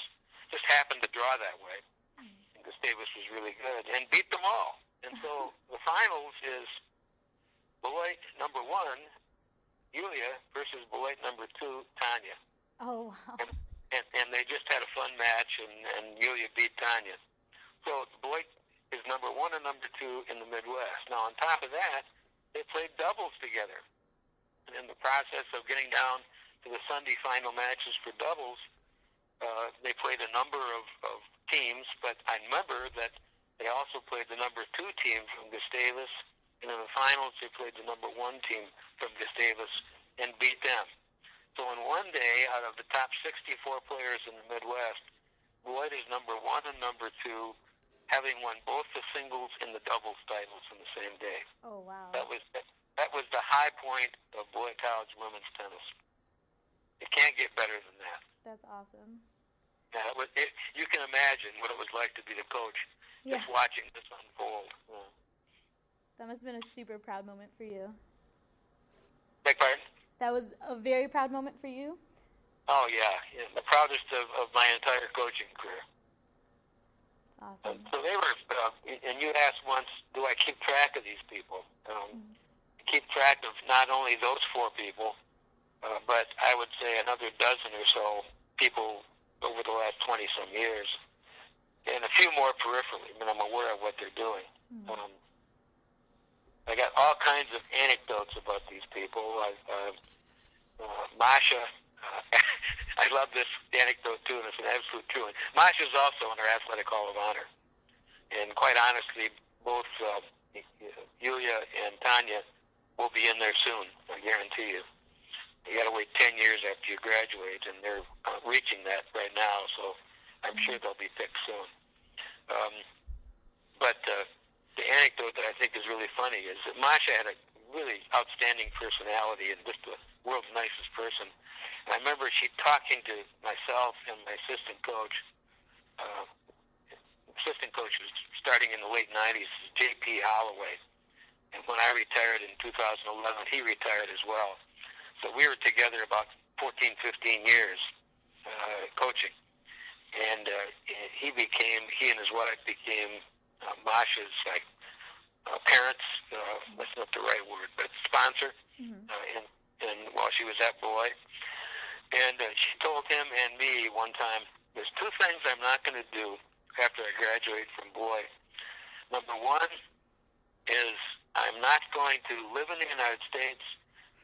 S2: Just happened to draw that way. And Gustavus was really good and beat them all. And so the finals is Beloit number 1, Yulia, versus Beloit number 2, Tanya.
S1: Oh, wow.
S2: And they just had a fun match, and Yulia beat Tanya. So Beloit is number 1 and number 2 in the Midwest. Now, on top of that, they played doubles together. And in the process of getting down to the Sunday final matches for doubles, they played a number of teams, but I remember that they also played the number 2 team from Gustavus, and in the finals they played the number 1 team from Gustavus and beat them. So in one day, out of the top 64 players in the Midwest, Beloit is number 1 and number 2, having won both the singles and the doubles titles in the same day.
S1: Oh, wow.
S2: That was That was the high point of Beloit College women's tennis. It can't get better than that.
S1: That's awesome.
S2: Yeah, you can imagine what it was like to be the coach, just watching this unfold. Yeah.
S1: That must have been a super proud moment for you.
S2: Beg pardon?
S1: That was a very proud moment for you?
S2: Oh, yeah. The proudest of my entire coaching career.
S1: That's awesome.
S2: So they were, and you asked once, do I keep track of these people? Keep track of not only those 4 people, but I would say another dozen or so people over the last 20-some years, and a few more peripherally. I mean, I'm aware of what they're doing. I got all kinds of anecdotes about these people. Masha, I love this anecdote too, and it's an absolute true one. Masha's also in our Athletic Hall of Honor, and quite honestly, both Yulia and Tanya will be in there soon, I guarantee you. You got to wait 10 years after you graduate, and they're reaching that right now, so I'm sure they'll be picked soon. But the anecdote that I think is really funny is that Masha had a really outstanding personality and just the world's nicest person. And I remember she talking to myself and my assistant coach. Assistant coach was starting in the late 90s, J.P. Holloway. And when I retired in 2011, he retired as well. So we were together about 14, 15 years coaching. And he and his wife became Masha's parents, that's not the right word, but sponsor, and while she was at Beloit. And she told him and me one time, there's 2 things I'm not going to do after I graduate from Beloit. Number 1 is I'm not going to live in the United States,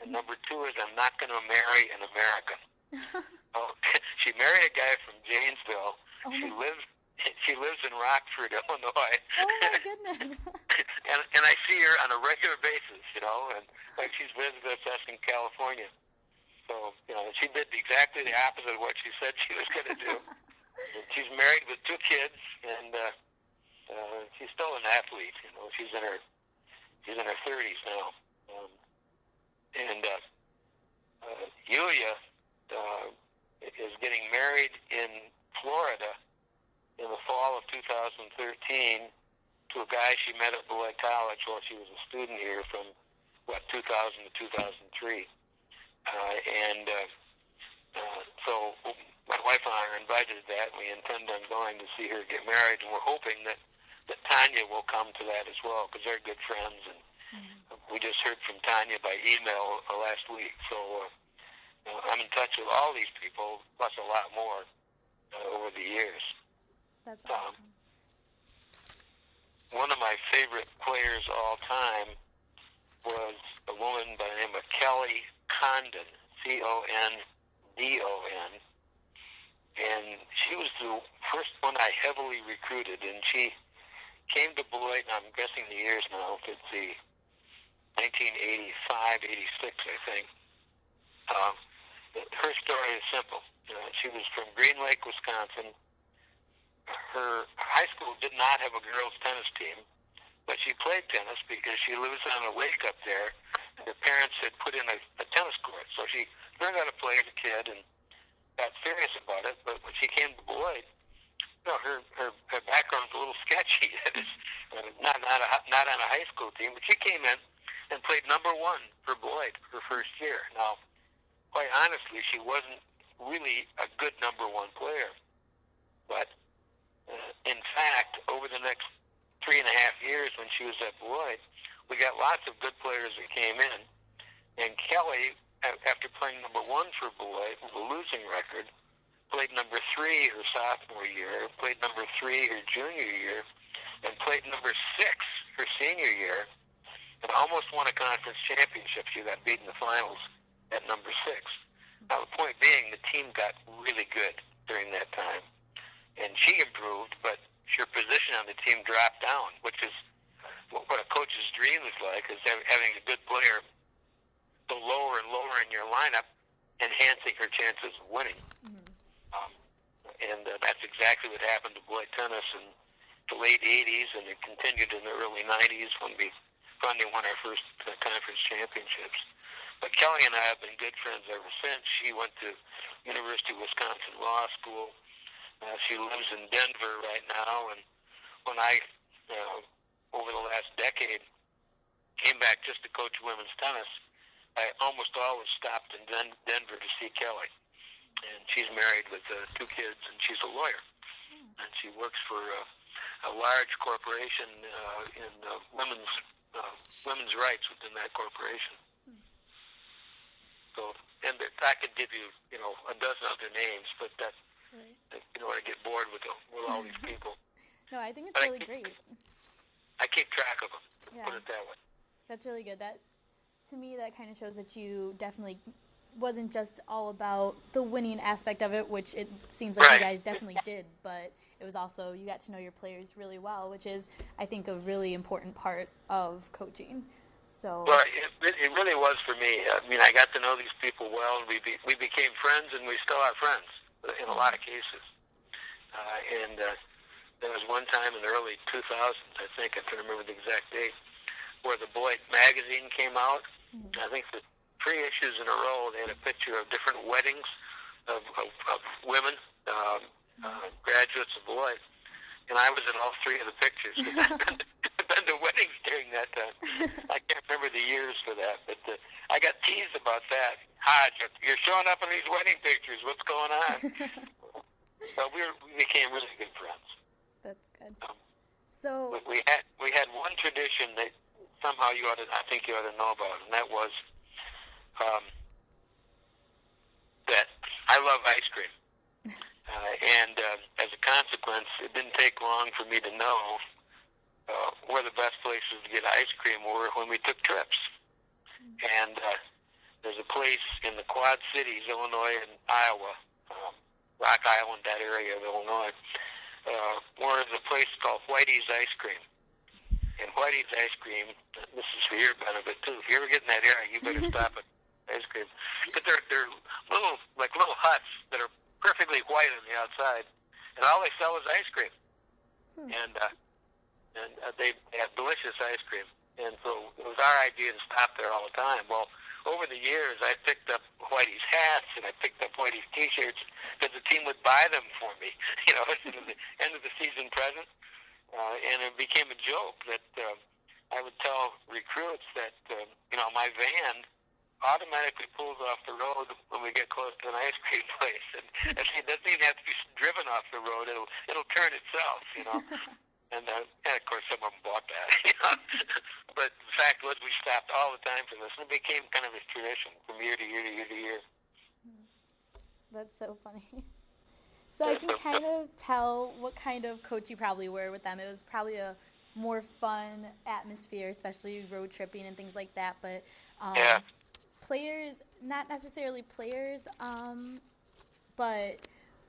S2: and number 2 is I'm not going to marry an American. She married a guy from Janesville. She lives in Rockford, Illinois.
S1: Oh my goodness!
S2: and I see her on a regular basis, and like she's visited us in California. So she did exactly the opposite of what she said she was going to do. She's married with 2 kids, and she's still an athlete. She's in her 30s now. And Yulia is getting married in Florida in the fall of 2013 to a guy she met at Beloit College while she was a student here from 2000 to 2003. So my wife and I are invited to that. We intend on going to see her get married, and we're hoping that Tanya will come to that as well, because they're good friends. And we just heard from Tanya by email last week. So I'm in touch with all these people, plus a lot more over the years.
S1: That's awesome.
S2: One of my favorite players of all time was a woman by the name of Kelly Condon, Condon. And she was the first one I heavily recruited, and she came to Beloit, and I'm guessing the years now, if it's the 1985, 86, I think. Her story is simple. She was from Green Lake, Wisconsin. Her high school did not have a girls' tennis team, but she played tennis because she lives on a lake up there, and her parents had put in a tennis court. So she learned how to play as a kid and got serious about it. But when she came to Beloit, her background's a little sketchy. not on a high school team, but she came in and played number 1 for Beloit her first year. Now, quite honestly, she wasn't really a good number 1 player, but in fact, over the next 3.5 years when she was at Beloit, we got lots of good players that came in. And Kelly, after playing number 1 for Beloit with a losing record, played number 3 her sophomore year, played number 3 her junior year, and played number 6 her senior year, and almost won a conference championship. She got beat in the finals at number 6. Now, the point being, the team got really good during that time. And she improved, but her position on the team dropped down, which is what a coach's dream is like, is having a good player go lower and lower in your lineup, enhancing her chances of winning. And that's exactly what happened to Beloit tennis in the late 80s, and it continued in the early 90s when we Grundy won our first conference championships. But Kelly and I have been good friends ever since. She went to University of Wisconsin Law School. She lives in Denver right now. And when I, over the last decade, came back just to coach women's tennis, I almost always stopped in Denver to see Kelly. And she's married with 2 kids, and she's a lawyer. And she works for a large corporation in women's rights within that corporation. So, and I could give you, a dozen other names, but that, right. You don't want to get bored with all these people.
S1: No, I think it's really great.
S2: I keep track of them.
S1: Yeah.
S2: Put it that way.
S1: That's really good. That, to me, that kind of shows that you definitely wasn't just all about the winning aspect of it, which it seems like you guys definitely did, but it was also you got to know your players really well, which is, I think, a really important part of coaching. So. Well,
S2: it really was for me. I mean, I got to know these people well, and we became friends, and we still are friends in a lot of cases. There was one time in the early 2000s, I think, I can't remember the exact date, where the Beloit magazine came out. I think the 3 issues in a row, they had a picture of different weddings of women, graduates of Beloit, and I was in all 3 of the pictures. I've been to weddings during that time. I can't remember the years for that, but I got teased about that. Hodge, you're showing up in these wedding pictures. What's going on? So we became really good friends.
S1: That's good. So
S2: we had one tradition that somehow I think you ought to know about, and that was that I love ice cream. And as a consequence, it didn't take long for me to know where the best places to get ice cream were when we took trips. And there's a place in the Quad Cities, Illinois and Iowa, Rock Island, that area of Illinois, where there's a place called Whitey's Ice Cream. And Whitey's Ice Cream, this is for your benefit too. If you ever get in that area, you better stop at ice cream. But they're little huts that are perfectly white on the outside, and all they sell is ice cream. And they have delicious ice cream. And so it was our idea to stop there all the time. Well, over the years, I picked up Whitey's hats and I picked up Whitey's T-shirts because the team would buy them for me. At the end of the season present. And it became a joke that I would tell recruits that, my van automatically pulls off the road when we get close to an ice cream place. And it doesn't even have to be driven off the road. It'll turn itself, And of course, some of them bought that, But the fact was we stopped all the time for this. And it became kind of a tradition from year to year to year to year.
S1: That's so funny. So I can kind of tell what kind of coach you probably were with them. It was probably a more fun atmosphere, especially road tripping and things like that. But players, not necessarily players, but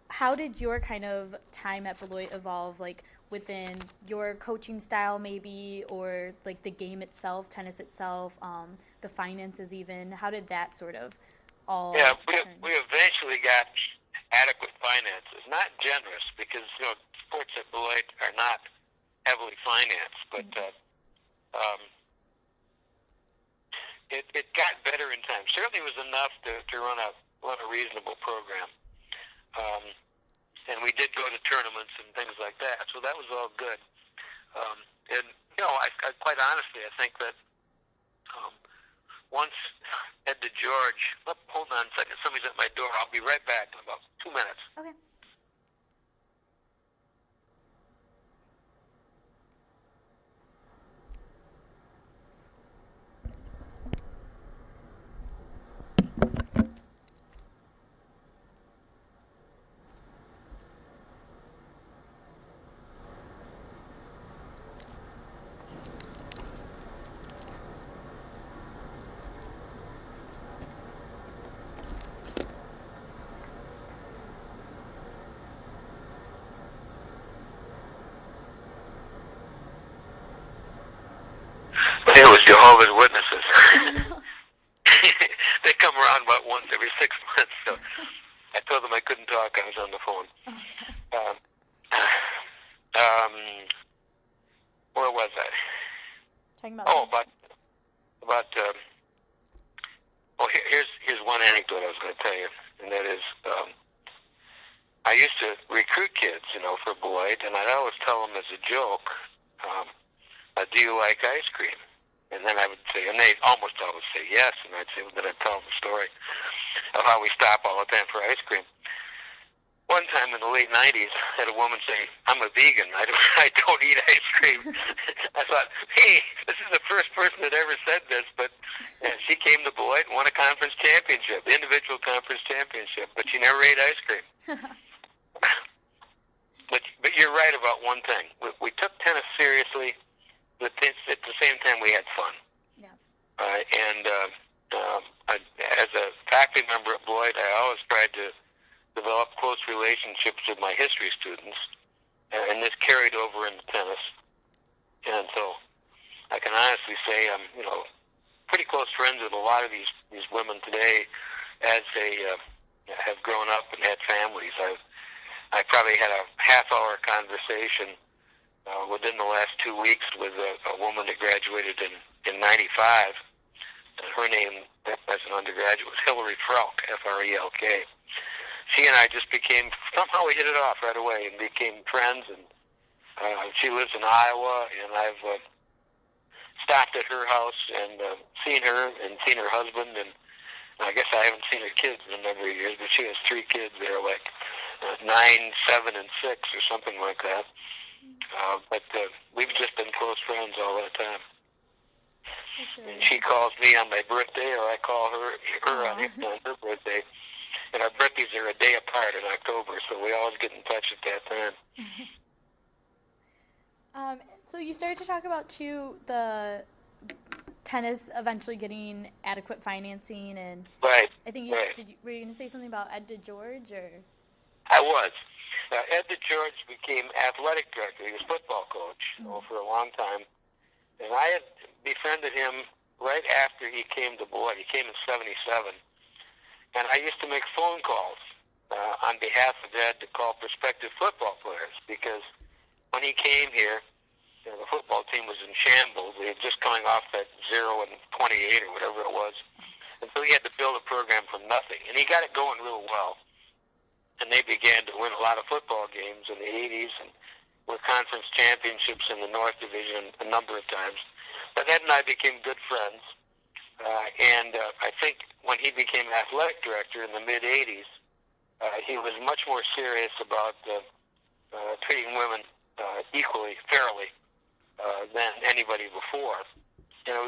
S1: how did your kind of time at Beloit evolve, like within your coaching style maybe, or like the game itself, tennis itself, the finances even? How did that sort of all
S2: we eventually got adequate finances, not generous, because sports at Beloit are not heavily financed, but it got better in time. Certainly, was enough to run a reasonable program, and we did go to tournaments and things like that. So that was all good. And I quite honestly, I think that once Ed DeGeorge, hold on a second, somebody's at my door. I'll be right back in about 2 minutes.
S1: Okay.
S2: It was Jehovah's Witnesses. They come around about once every 6 months, so I told them I couldn't talk. I was on the phone. Where was I?
S1: Talking about
S2: about here's one anecdote I was going to tell you, and that is I used to recruit kids, for Beloit, and I'd always tell them as a joke, do you like ice cream? And then I would say, and they almost always say yes, and I'd say, well, then I'd tell them the story of how we stop all the time for ice cream. One time in the late 90s, I had a woman say, I'm a vegan, I don't eat ice cream. I thought, hey, this is the first person that ever said this, but she came to Beloit and won a conference championship, individual conference championship, but she never ate ice cream. But you're right about one thing. We took tennis seriously, but at the same time we had fun.
S1: Yeah.
S2: As a faculty member at Beloit, I always tried to develop close relationships with my history students, and this carried over into tennis. And so I can honestly say I'm, pretty close friends with a lot of these women today as they have grown up and had families. I probably had a half-hour conversation within the last 2 weeks with a woman that graduated in 95. And her name as an undergraduate was Hillary Frelk, F-R-E-L-K. She and I just somehow we hit it off right away and became friends. And she lives in Iowa, and I've stopped at her house and seen her and seen her husband. And I guess I haven't seen her kids in a number of years, but she has 3 kids. They're like 9, 7, and 6 or something like that. But we've just been close friends all that time.
S1: Really
S2: and she calls me on my birthday, or I call her on her birthday. And our birthdays are a day apart in October, so we always get in touch at that time.
S1: So you started to talk about, too, the tennis eventually getting adequate financing, and
S2: right.
S1: I think were you going to say something about Ed DeGeorge, or?
S2: I was. Ed DeGeorge became athletic director. He was football coach for a long time, and I had befriended him right after he came to Beloit. He came in '77. And I used to make phone calls on behalf of Ed to call prospective football players, because when he came here, the football team was in shambles. They had just coming off that 0-28 or whatever it was. And so he had to build a program from nothing. And he got it going real well. And they began to win a lot of football games in the 80s and were conference championships in the North Division a number of times. But Ed and I became good friends. I think when he became athletic director in the mid-'80s, he was much more serious about treating women equally, fairly, than anybody before.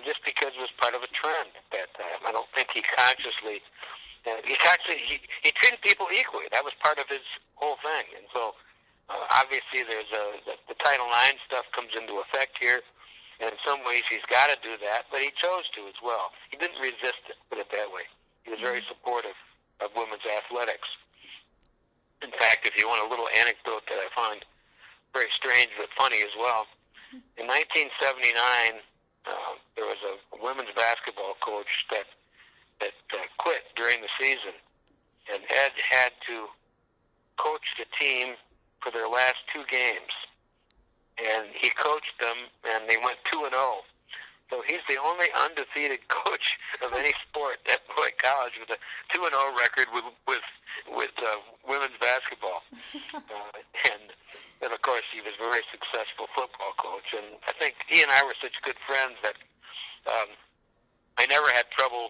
S2: Just because it was part of a trend at that time. I don't think he consciously, he treated people equally. That was part of his whole thing. And so, obviously, there's the Title IX stuff comes into effect here. And in some ways, he's got to do that, but he chose to as well. He didn't resist it, put it that way. He was very supportive of women's athletics. In fact, if you want a little anecdote that I find very strange but funny as well, in 1979, there was a women's basketball coach that quit during the season, and Ed had to coach the team for their last 2 games. And he coached them, and they went 2-0. So he's the only undefeated coach of any sport at Beloit College with a 2-0 record with women's basketball. And of course, he was a very successful football coach. And I think he and I were such good friends that I never had trouble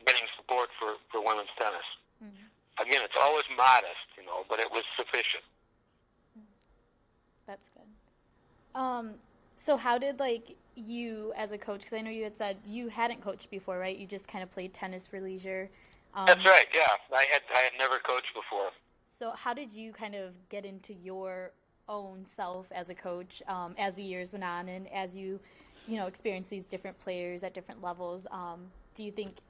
S2: getting support for women's tennis. Mm-hmm. Again, it's always modest, but it was sufficient.
S1: That's good. So how did, you as a coach, because I know you had said you hadn't coached before, right? You just kind of played tennis for leisure.
S2: That's right, yeah. I had never coached before.
S1: So how did you kind of get into your own self as a coach as the years went on, and as you experienced these different players at different levels? Do you think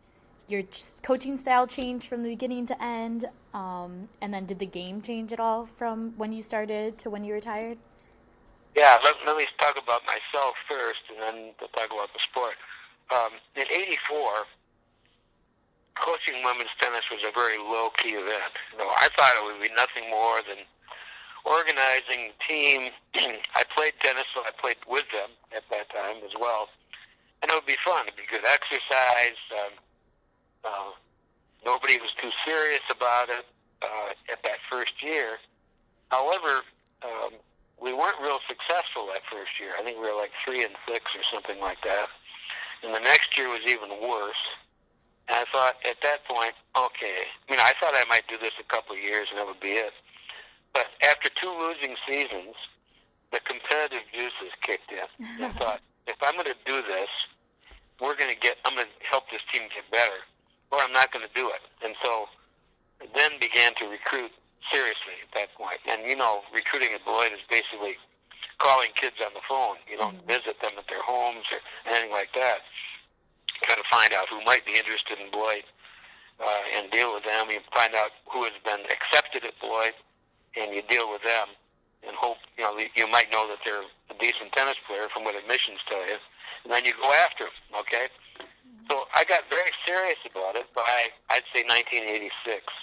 S1: your coaching style changed from the beginning to end? And then did the game change at all from when you started to when you retired?
S2: Yeah, let me talk about myself first, and then we'll talk about the sport. In '84, coaching women's tennis was a very low-key event. I thought it would be nothing more than organizing a team. I played tennis, so I played with them at that time as well. and it would be fun. It'd be good exercise. Nobody was too serious about it at that first year. However, we weren't real successful that first year. I think we were like 3-6 or something like that. And the next year was even worse. And I thought at that point, okay, I thought I might do this a couple of years and that would be it. But after 2 losing seasons, the competitive juices kicked in. And I thought, if I'm going to do this, I'm going to help this team get better, or I'm not going to do it. And so I then began to recruit seriously at that point. And, recruiting at Beloit is basically calling kids on the phone. You don't visit them at their homes or anything like that. Try to find out who might be interested in Beloit and deal with them. You find out who has been accepted at Beloit, and you deal with them and hope, you might know that they're a decent tennis player from what admissions tell you, and then you go after them, okay? So I got very serious about it by, I'd say, 1986.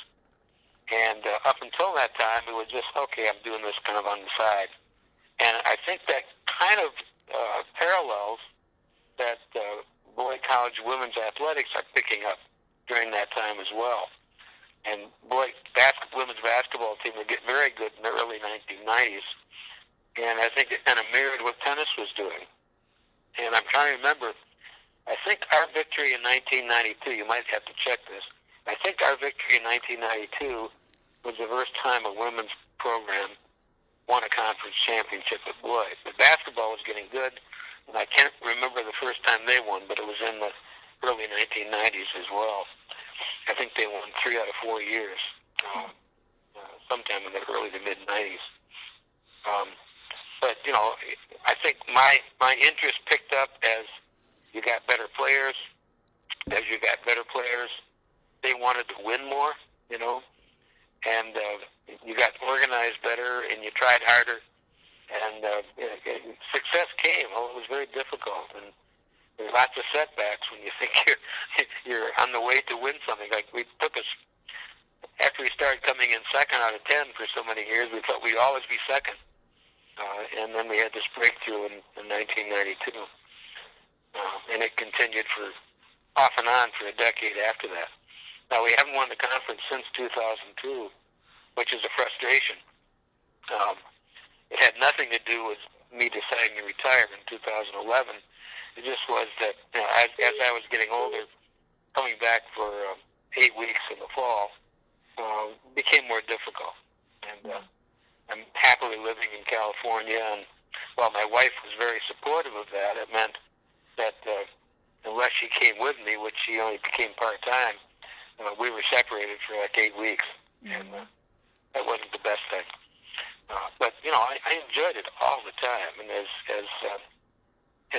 S2: And up until that time, it was just, okay, I'm doing this kind of on the side. And I think that kind of parallels that Beloit College women's athletics are picking up during that time as well. And Beloit women's basketball team would get very good in the early 1990s. And I think it kind of mirrored what tennis was doing. And I'm trying to remember, I think our victory in 1992, you might have to check this, I think our victory in 1992 was the first time a women's program won a conference championship at Beloit. The basketball was getting good, and I can't remember the first time they won, but it was in the early 1990s as well. I think they won 3 out of 4 years, sometime in the early to mid-90s. But, I think my interest picked up as you got better players. As you got better players, they wanted to win more, and you got organized better and you tried harder. And success came. Well, it was very difficult, and there's lots of setbacks when you think you're on the way to win something. Like after we started coming in second out of 10 for so many years, we thought we'd always be second. And then we had this breakthrough in 1992. And it continued for off and on for a decade after that. Now, we haven't won the conference since 2002, which is a frustration. It had nothing to do with me deciding to retire in 2011. It just was that, as I was getting older, coming back for 8 weeks in the fall became more difficult. And I'm happily living in California, and while my wife was very supportive of that, it meant that unless she came with me, which she only became part-time, we were separated for like 8 weeks, and that wasn't the best thing. But I enjoyed it all the time, and as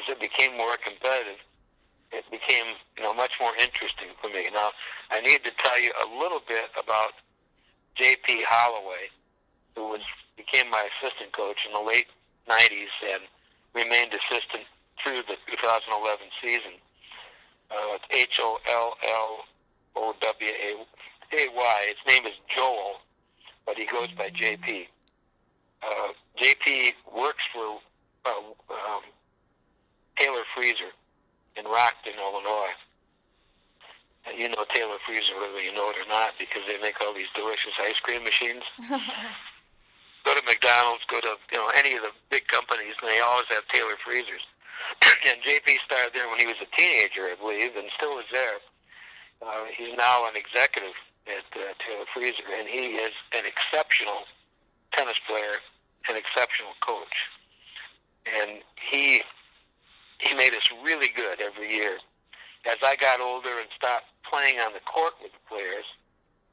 S2: it became more competitive, it became much more interesting for me. Now, I need to tell you a little bit about J.P. Holloway, who became my assistant coach in the late 90s and remained assistant through the 2011 season. Holloway. His name is Joel, but he goes by JP. JP works for Taylor Freezer in Rockton, Illinois. You know Taylor Freezer, whether you know it or not, because they make all these delicious ice cream machines. Go to McDonald's, go to any of the big companies, and they always have Taylor Freezers. And JP started there when he was a teenager, I believe, and still is there. He's now an executive at Taylor Freezer, and he is an exceptional tennis player, an exceptional coach. And he made us really good every year. As I got older and stopped playing on the court with the players,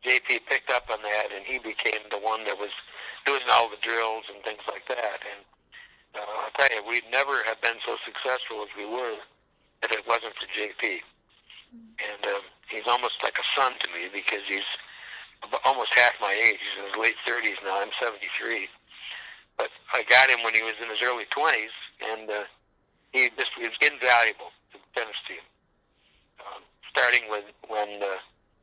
S2: JP picked up on that, and he became the one that was doing all the drills and things like that. And I'll tell you, we'd never have been so successful as we were if it wasn't for JP. And he's almost like a son to me because he's almost half my age. He's in his late 30s now. I'm 73. But I got him when he was in his early 20s, and he was invaluable to the tennis team. Starting with when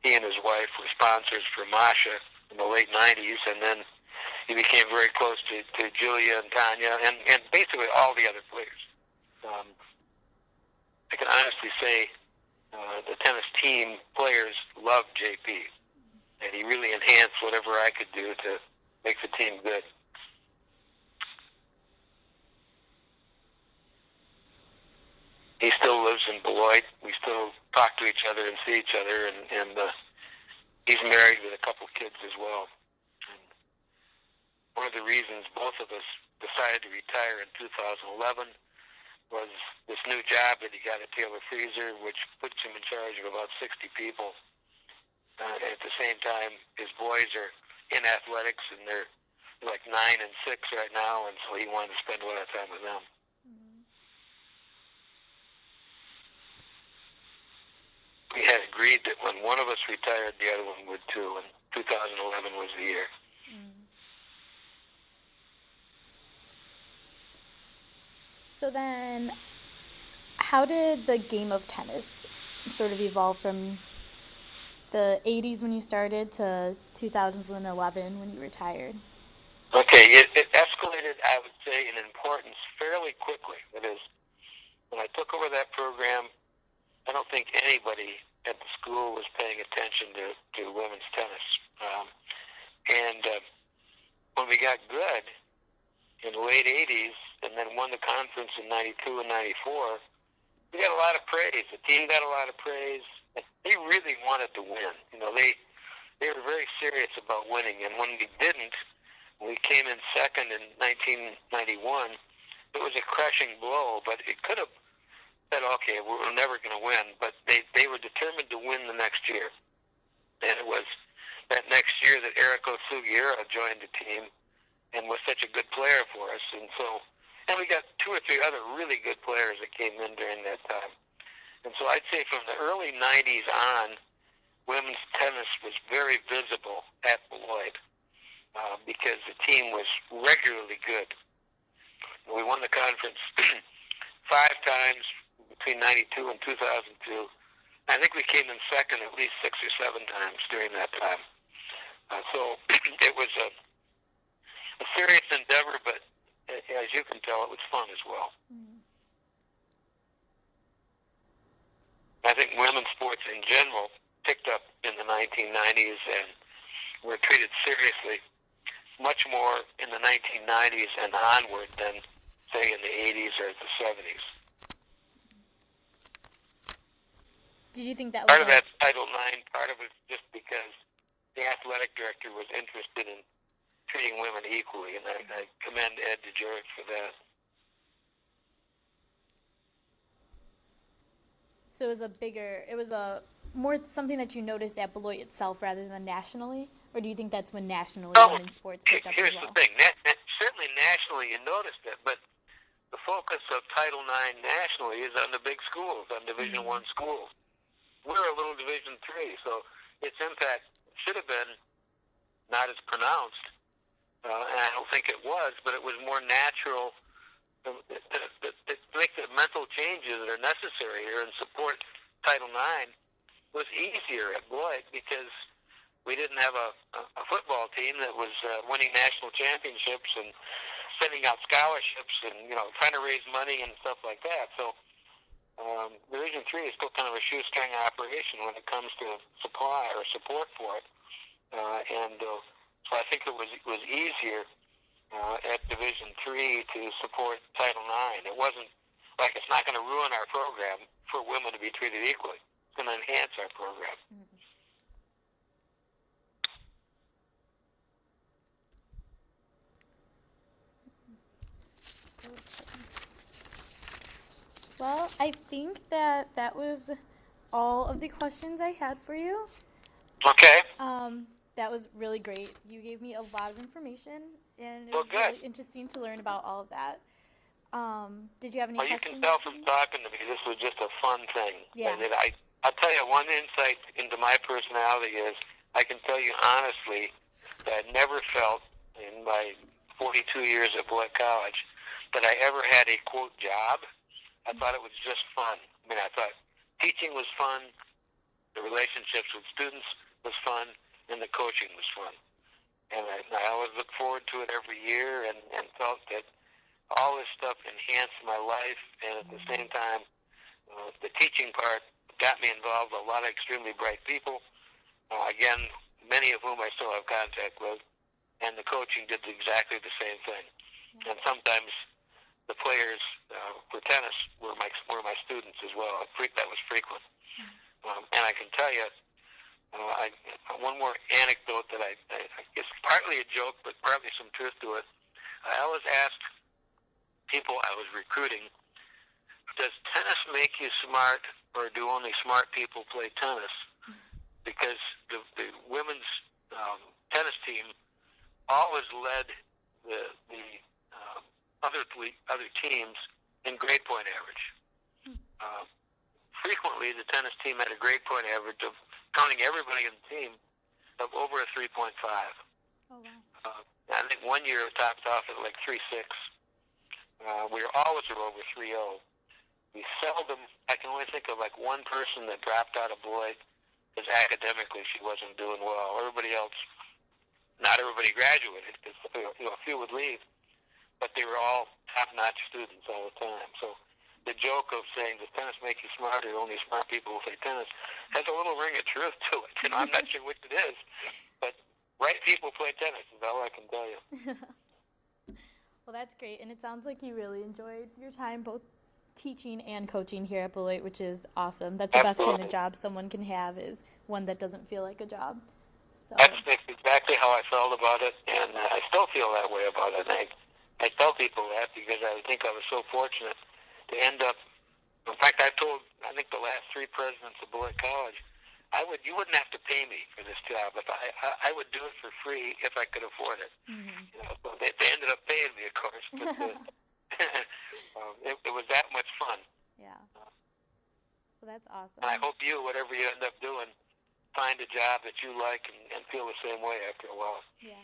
S2: he and his wife were sponsors for Masha in the late 90s, and then he became very close to Julia and Tanya and basically all the other players. I can honestly say the tennis team players loved JP, and he really enhanced whatever I could do to make the team good. He still lives in Beloit. We still talk to each other and see each other, and he's married with a couple kids as well. And one of the reasons both of us decided to retire in 2011 was this new job that he got at Taylor Freezer, which puts him in charge of about 60 people. And at the same time, his boys are in athletics, and they're like 9 and 6 right now, and so he wanted to spend a lot of time with them. We had agreed that when one of us retired, the other one would too, and 2011 was the year.
S1: So then, how did the game of tennis sort of evolve from the 80s when you started to 2011 when you retired?
S2: Okay, it escalated, I would say, in importance fairly quickly. That is, when I took over that program, I don't think anybody at the school was paying attention to women's tennis. When we got good in the late 80s and then won the conference in 92 and 94, we got a lot of praise. The team got a lot of praise. They really wanted to win. You know, they were very serious about winning. And when we didn't, we came in second in 1991. It was a crushing blow, but it could have said, okay, we're never going to win. But they were determined to win the next year. And it was that next year that Eriko Sugiura joined the team and was such a good player for us. And we got 2 or 3 other really good players that came in during that time. And so I'd say from the early 90s on, women's tennis was very visible at Beloit because the team was regularly good. We won the conference 5 times between 92 and 2002. I think we came in second at least 6 or 7 times during that time. So it was a serious endeavor, but as you can tell, it was fun as well. I think women's sports in general picked up in the 1990s and were treated seriously much more in the 1990s and onward than, say, in the 80s or the 70s.
S1: Did you think that was
S2: part of that's Title IX, part of it just because the athletic director was interested in treating women equally, and I commend Ed DeGeorge for that.
S1: So it was a more something that you noticed at Beloit itself rather than nationally? Or do you think that's when nationally women's sports picked up as well?
S2: Here's the thing. Certainly nationally you noticed it, but the focus of Title IX nationally is on the big schools, on Division I schools. We're a little Division III, so its impact should have been not as pronounced, and I don't think it was, but it was more natural to make the mental changes that are necessary here and support Title IX was easier at Beloit because we didn't have a football team that was winning national championships and sending out scholarships and trying to raise money and stuff like that. So Division III is still kind of a shoestring operation when it comes to supply or support for it, so I think it was easier at Division III to support Title IX. It wasn't like it's not going to ruin our program for women to be treated equally. It's going to enhance our program.
S1: Well, I think that was all of the questions I had for you.
S2: Okay.
S1: That was really great. You gave me a lot of information, and it
S2: was
S1: really interesting to learn about all of that. Did you have any questions?
S2: You can tell from talking to me, this was just a fun thing.
S1: Yeah.
S2: And I'll tell you one insight into my personality is I can tell you honestly that I never felt in my 42 years at Beloit College that I ever had a, quote, job. I thought it was just fun. I mean, I thought teaching was fun, the relationships with students was fun, and the coaching was fun. And I always look forward to it every year and felt that all this stuff enhanced my life and at the same time The teaching part got me involved with a lot of extremely bright people. Again, many of whom I still have contact with, and the coaching did exactly the same thing. And sometimes the players for tennis were my students as well. That was frequent. And I can tell you, one more anecdote that I it's partly a joke, but partly some truth to it. I always asked people I was recruiting, does tennis make you smart, or do only smart people play tennis? Because the women's tennis team always led the other teams in grade point average. Frequently, the tennis team had a grade point average of, counting everybody in the team, of over a 3.5.
S1: Oh, wow.
S2: I think one year it topped off at like 3.6. We were always over 3.0. We seldom, I can only think of like one person that dropped out of Beloit because academically she wasn't doing well. Everybody else, not everybody graduated, because a few would leave, but they were all top-notch students all the time. So the joke of saying, does tennis make you smarter, only smart people will play tennis, has a little ring of truth to it. I'm not sure which it is, but right people play tennis is all I can tell you.
S1: Well, that's great, and it sounds like you really enjoyed your time both teaching and coaching here at Beloit, which is awesome. That's the
S2: Absolutely.
S1: best kind of job someone can have, is one that doesn't feel like a job. So.
S2: That's exactly how I felt about it, and I still feel that way about it. I tell people that because I think I was so fortunate to end up. In fact, I think the last 3 presidents of Beloit College, you wouldn't have to pay me for this job. If I would do it for free if I could afford it. Mm-hmm. So they ended up paying me, of course. But it was that much fun.
S1: Yeah. Well, that's awesome.
S2: And I hope you, whatever you end up doing, find a job that you like and feel the same way after a while.
S1: Yeah.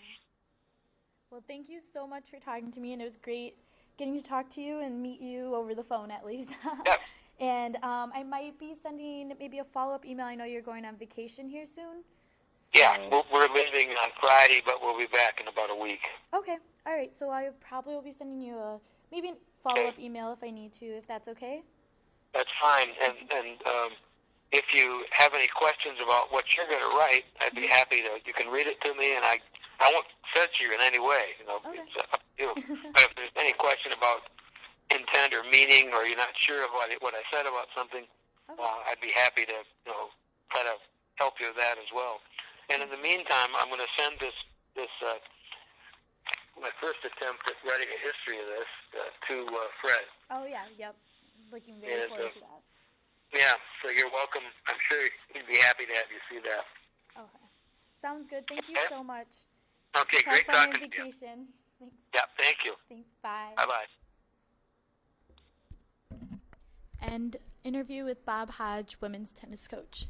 S1: Well, thank you so much for talking to me, and it was great getting to talk to you and meet you over the phone at least.
S2: Yeah.
S1: And I might be sending maybe a follow-up email. I know you're going on vacation here soon. So.
S2: Yeah, we're leaving on Friday, but we'll be back in about a week.
S1: Okay. All right. So I probably will be sending you maybe a follow-up email if I need to, if that's okay.
S2: That's fine. And if you have any questions about what you're going to write, I'd be happy to. You can read it to me, and I won't censor you in any way.
S1: Okay.
S2: It's up to you. But if there's any question about intent or meaning, or you're not sure of what I said about something, okay. I'd be happy to try to help you with that as well. And in the meantime, I'm going to send this my first attempt at writing a history of this to Fred.
S1: Oh yeah, yep. Looking very forward to that.
S2: Yeah, so you're welcome. I'm sure he'd be happy to have you see that.
S1: Okay. Sounds good. Thank you so much.
S2: Okay, great talking to you.
S1: Have fun on vacation. Thanks.
S2: Yeah, thank you.
S1: Thanks. Bye.
S2: Bye-bye.
S1: And interview with Bob Hodge, women's tennis coach.